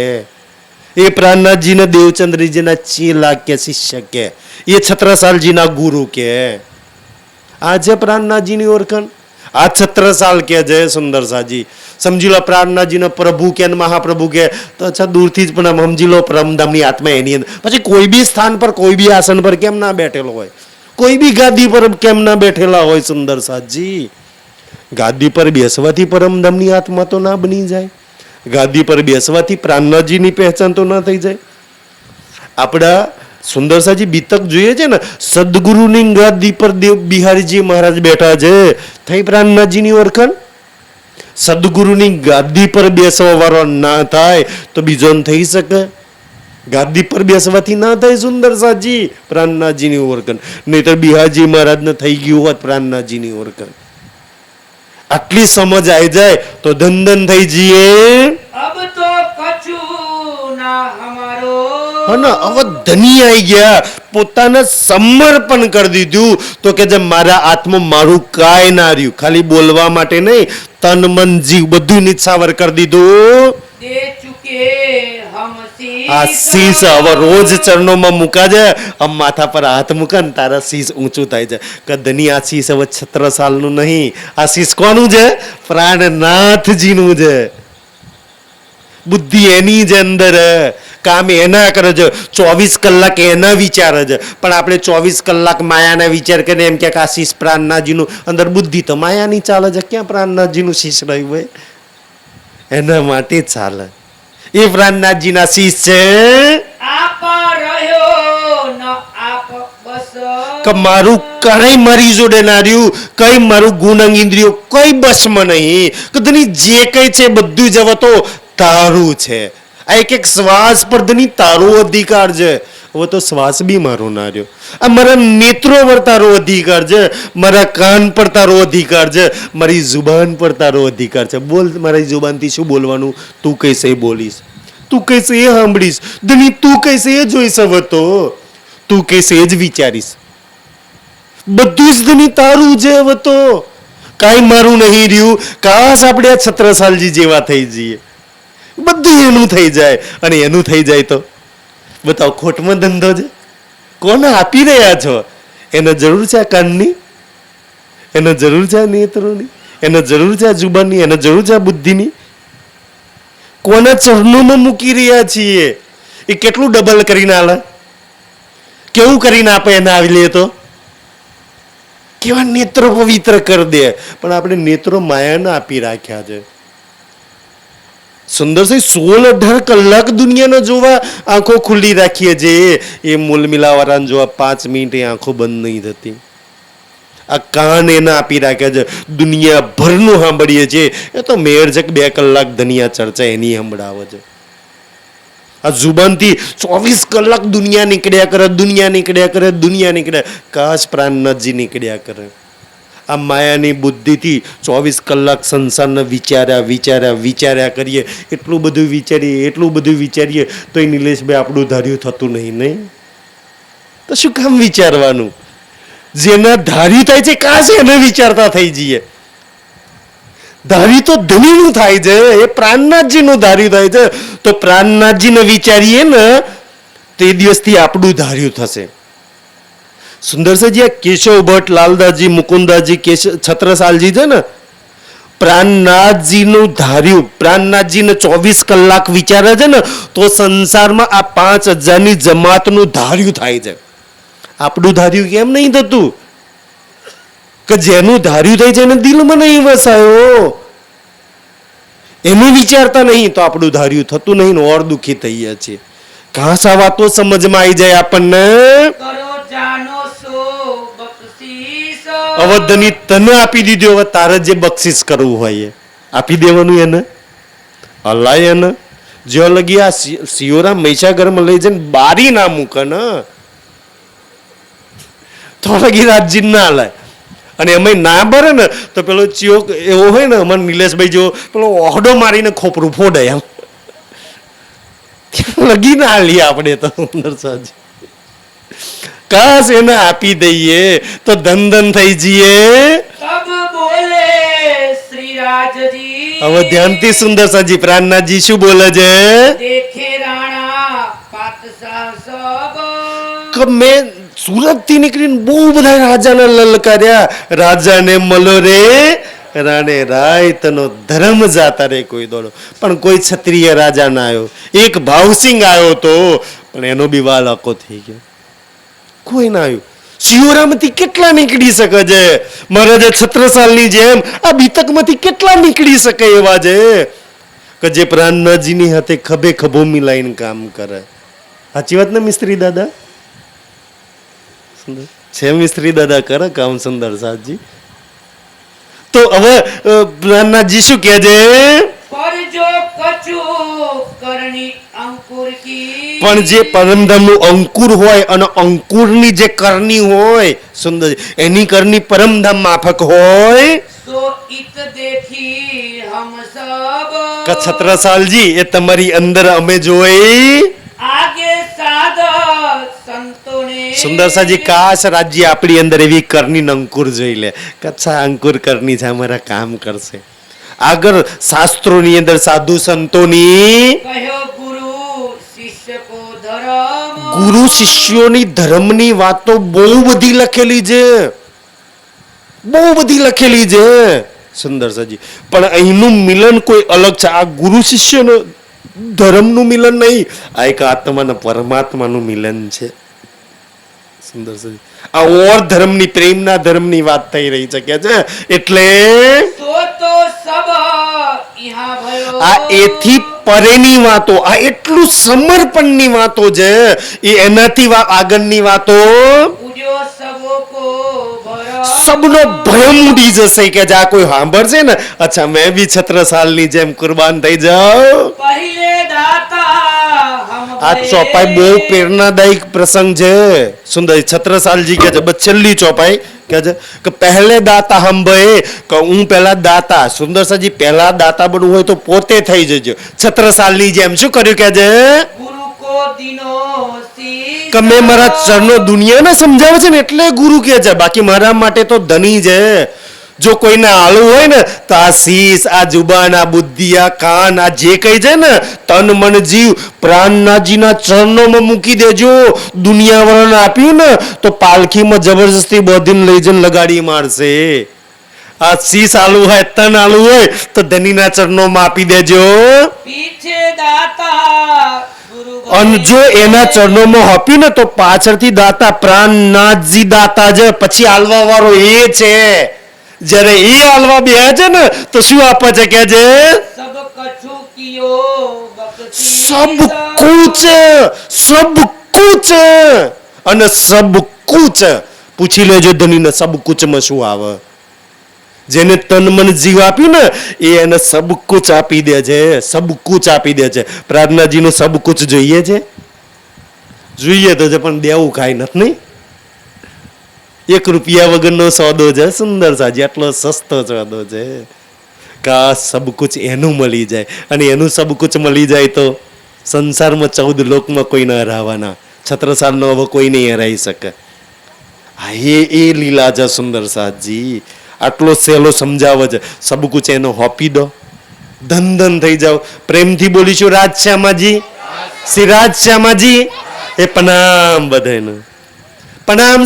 એ પ્રાણનાથજીને દેવચંદ્રજીના ચેલા કે શિષ્ય કે, એ છત્રસાલજીના ગુરુ કે. આ છે પ્રાણનાથજીની ઓળખાણ. આ છત્રસાલ કે જય સુંદરસાજી. સમજી લો પ્રાણનાથજીને પ્રભુ કે મહાપ્રભુ કે તો અચ્છા દૂરથી જ પણ આમ સમજી લો પરમધામની આત્મા એની અંદર. પછી કોઈ બી સ્થાન પર કોઈ બી આસન પર કેમ ના બેઠેલો હોય, કોઈ બી ગાદી પર કેમ ના બેઠેલા હોય સુંદરસાજી. ગાદી પર બેસવાથી પરમધામની આત્મા તો ના બની જાય, ગાદી પર બેસવાથી પ્રાણનાથજીની પહેચાન તો ના થઈ જાય. આપણા સુંદરસાજી બીતક જોઈએ છે ને, સદગુરુની ગાદી પર દેવ બિહારીજી મહારાજ બેઠા છે, થઈ પ્રાણનાથજીની ઓળખાણ. સદગુરુની ગાદી પર બેસવા વાળો ના થાય તો બીજો થઈ શકે? ગાદી પર બેસવાથી ના થાય સુંદરસાજી પ્રાણનાથજીની ઓળખાણ. નહીતર બિહારજી મહારાજને થઈ ગયું હોત પ્રાણનાથજીની ઓળખાણ. આટલી સમજ આવી જાય તો ધન થઈ જઈએ. અબ તો કछु ના હમારો. હવે ધની આવી ગયા, પોતાને સમર્પણ કરી દીધું. તો કે જે મારા આત્મા મારું કાંઈ ના રહ્યું, ખાલી બોલવા માટે નહીં, તન મન જીવ બધું નિછાવર કરી દીધું. દે ચુકે હમ આ શીશ હવે રોજ ચરણોમાં મૂકા છે, આમ માથા પર હાથ મૂકે ને તારા શીશ ઊંચું થાય છે. કે ધની આ શીશ હવે છત્રસાલનું નહીં, આ શીશ કોનું છે? પ્રાણનાથજીનું છે. બુદ્ધિ એની જ અંદર, કામ એના કરે છે, 24 કલાક એના વિચારે છે. પણ આપણે 24 કલાક માયાના વિચાર કરીને એમ કે આ શીશ પ્રાણનાથજીનું, અંદર બુદ્ધિ તો માયાની ચાલે છે. ક્યાં પ્રાણનાથજીનું શીશ રહ્યું હોય? એના માટે ચાલે. એ પ્રાણનાથજીના શીશ છે. આપ રહ્યો ન આપ બસ. કે મારું કઈ મારી જોડે ના રહ્યું, કઈ મારું ગુણ અંગ ઇન્દ્રિયો કઈ બસમાં નહીં. કે ધની જે કઈ છે બધું જ હવે તો તારું છે. આ એક એક શ્વાસ પર ધની તારો અધિકાર છે. હવે તો શ્વાસ બી મારો ના રહ્યો. આ મારા નેત્રો પર તારો અધિકાર છે, મારા કાન પર તારો અધિકાર છે, મારી જુબાન પર તારો અધિકાર છે. બોલ મારી જુબાનથી શું બોલવાનું? તું કઈશે એ બોલીશ, તું કઈશે એ સાંભળીશ, ધની તું કઈશે એ જોઈશ, હવે તો તું કઈશે એ જ વિચારીશ. બધું જ ધની તારું છે. હવે તો કાંઈ મારું નહીં રહ્યું. કાશ આપણે આ છત્રસાલજી જેવા થઈ જઈએ, બધું એનું થઈ જાય. અને એનું થઈ જાય તો બતાવો ખોટમાં ધંધો છે. કોને આપી રહ્યા છો? એને જરૂર છે આ કાનની, એને જરૂર છે આ નેત્રોની, એને જરૂર છે આ જુબાનની, એને જરૂર છે આ બુદ્ધિની. કોના ચરણોમાં મૂકી રહ્યા છીએ? એ કેટલું ડબલ કરીને આલે, કેવું કરીને આપે એને આવી લે તો કેવા નેત્રો પવિત્ર કરી દે. પણ આપણે નેત્રો માયાના આપી રાખ્યા છે. સુંદરસિંહ 16-18 કલાક દુનિયાને જોવા આંખો ખુલ્લી રાખીએ છીએ. એ મૂલ મિલાવાળાને જોવા 5 મિનિટ આંખો બંધ નહીં થતી. આ કાન એના આપી રાખ્યા છે, દુનિયાભરનું સાંભળીએ છીએ. એ તો મેર છે કે 2 કલાક ધનિયા ચર્ચા એની સંભળાવે છે. આ જુબાનથી 24 કલાક દુનિયા નીકળ્યા કરે, દુનિયા નીકળ્યા કરે, દુનિયા નીકળ્યા. કાશ પ્રાણનાથજી નીકળ્યા કરે. આ માયાની બુદ્ધિથી 24 કલાક સંસારને વિચાર્યા કરીએ. એટલું બધું વિચારીએ તો એ નિલેશભાઈ આપણું ધાર્યું થતું નહીં. તો શું કામ વિચારવાનું? જેના ધાર્યું થાય છે કાશ એને વિચારતા થઈ જઈએ. ધાર્યું તો ધનીનું થાય છે, એ પ્રાણનાથજીનું ધાર્યું થાય છે. તો પ્રાણનાથજીને વિચારીએ ને તો એ દિવસથી આપણું ધાર્યું થશે. સુંદરસિંહજી આ કેશવ ભટ્ટ, લાલદાસજી, મુકુંદાજી, છત્રસાલજી છે ને, પ્રાણનાથજીનું ધાર્યું, પ્રાણનાથજીને 24 કલાક વિચારે છે ને તો સંસારમાં આ 5000ની જમાતનું ધાર્યું થાય છે. આપણું ધાર્યું કેમ નહીં થતું? કે જેનું ધાર્યું થાય છે એને દિલમાં નહીં વસાયો, એનું વિચારતા નહીં તો આપણું ધાર્યું થતું નહીં. ઓર દુઃખી થઈએ છીએ. ઘાસ આ વાતો સમજમાં આવી જાય આપણને. કરો જાનો સો બક્ષીસ. હવે ધની તને આપી દીધું, હવે તારે જે બક્ષિસ કરવું હોય એ આપી દેવાનું એને. હલાય એને જો લગી આ સિયોરા મહીસાગરમાં લઈ જઈને બારી ના મૂકે ને તો લગી રાજજી ના હલાય. અને એમાં ના ભરે ને તો પેલો ચિયો એવો હોય ને, અમારે નિલેશભાઈ જેવો પેલો ઓહડો મારીને ખોપરું ફોડે એમ. ક્યાં લગી ના લઈએ આપણે તો સુંદર સાજી. કાશ એને આપી દઈએ તો ધન ધન થઈ જઈએ. तब बोले श्री राज जी હવે ધ્યાનથી સુંદર સાજી પ્રાણનાથજી શું બોલે છે देखे राणा पातशाह सब કે મેં સુરત થી નીકળીને બહુ બધા રાજાને લલકાર્યા. રાજાને મળો રે રાણે રાય તનો ધર્મ જાતા રે કોઈ દોડો, પણ કોઈ ક્ષત્રિય રાજા ના આવ્યો. એક ભાવસિંહ આવ્યો તો પણ એનો બી વાલ આખો થઈ ગયો. કોઈ ના આવ્યું. શિવરામથી કેટલા નીકળી શકે છે મહારાજે છત્રસાલની જેમ આ બીતકમાંથી કેટલા નીકળી શકે એવા છે કે જે પ્રાણનાથજીની હાથે ખભે ખભો મિલાઈને કામ કરે. સાચી વાત ને મિસ્ત્રી દાદા? છે મિસ્ત્રી દાદા કરે કામ સુંદર સાજી. તો હવે પ્રાણનાથજી શું કહે છે पर जो कछु करनी अंकुर की પણ જે પરમધામનું અંકુર હોય અને અંકુરની જે કરણી હોય સુંદર એની કરણી પરમધામ માફક હોય तो इत देखी हम सब કે છત્રસાલજી એ તમારી અંદર અમે જોઈ. आगे साध संतों ने સુંદરસાજી કાશ રાજ્ય આપણી અંદર એવી કરણી અંકુર જોઈ લે. કચ્છા અંકુર કરણી છે અમારા કામ કરશે. આગળ શાસ્ત્રોની અંદર સાધુ સંતોની कहो गुरु शिष्य को धर्म ગુરુ શિષ્યોની ધર્મની વાતો બહુ બધી લખેલી છે, બહુ બધી લખેલી છે સુંદરસાજી. પણ અહીંનું મિલન કોઈ અલગ છે. આ ગુરુ શિષ્યનો ધર્મનું મિલન નહીં, આ એક આત્માના પરમાત્માનું મિલન છે સુંદરસાજી. આ ઓર ધર્મની પ્રેમના ધર્મની વાત થઈ રહી છે કે છે એટલે तो सब यहाँ भयो આ એથી પરેની વાતો, આ એટલું સમર્પણની વાતો છે. એ એનાથી આગળની વાતો पूजो सबो को भरो સબનો ભયમ ઉડી જશે કે આ કોઈ સાંભળશે ને અચ્છા મેં બી છત્રસાલની જેમ કુરબાન થઈ જાઉં. पहले दाता हम આ भये। ચોપાઈ બહુ પ્રેરણાદાયક પ્રસંગ છે સુંદર. છત્રસાલજી કે છે બસ છેલ્લી ચોપાઈ કે છે કે પહેલે દાતા હમ ભયે કે હું પહેલા દાતા. સુંદરસાજી પહેલા દાતા બનવું હોય તો પોતે થઈ જજો છત્રસાલની જેમ. શું કર્યું કે છે गुरु को दिनो शीश કે મેં મારા ચરણો દુનિયાને સમજાવે છે ને એટલે ગુરુ કે છે, બાકી મારા માટે તો ધની છે. જો કોઈને આળું હોય ને તો આ શીશ, આ જુબાન, આ બુદ્ધિ, આ કાન, આ જે કઈ છે ને તન મન જીવ પ્રાણનાથજીના ચરણોમાં મૂકી દેજો. દુનિયા વાળાને આપ્યું ને તો પાલખીમાં જબરજસ્તી બોધીને લઈ જઈને લગાડી મારશે. આ શીશ આલુ હોય, તન આલુ હોય તો ધનીના ચરણોમાં આપી દેજો. पीछे दाता गुरु અને જો એના ચરણોમાં હોપી ને તો પાછળથી દાતા પ્રાણનાથજી દાતા છે, પછી આલવા વાળો એ છે. જ્યારે એ આલવા બે છે ને તો શું આપે છે કે છે सब कछु कियो बख्शी સબ કુછ, સબ કુછ અને સબ કુછ. પૂછી લેજો ધનીને સબ કુછમાં શું આવે. જેને તન મન જીવ આપ્યું ને એ એને સબ કુછ આપી દે છે, સબ કુછ આપી દે છે. પ્રાર્થનાજીનું સબ કુછ જોઈએ છે? જોઈએ તો છે પણ દેવું ખાય નથી નહીં. 1 રૂપિયા વગરનો સોદો છે સુંદર સાજી. આટલો સસ્તો સોદો છે કા સબ કુછ એનું મળી જાય. અને એનું સબ કુછ મળી જાય તો સંસારમાં 14 લોકમાં કોઈ ના હરાવાના. છત્રસાલનો હવે કોઈ નહીં હરાઈ શકે. હા એ લીલા છે સુંદર સાજી. આટલો સહેલો સમજાવે છે. સબ કુછ એનો હોપી દો, ધન ધન થઈ જાવ. પ્રેમથી બોલીશું રાજશ્યામાજી, શ્રી રાજશ્યામાજી. એ પ્રણામ બધાને પ્રણામ.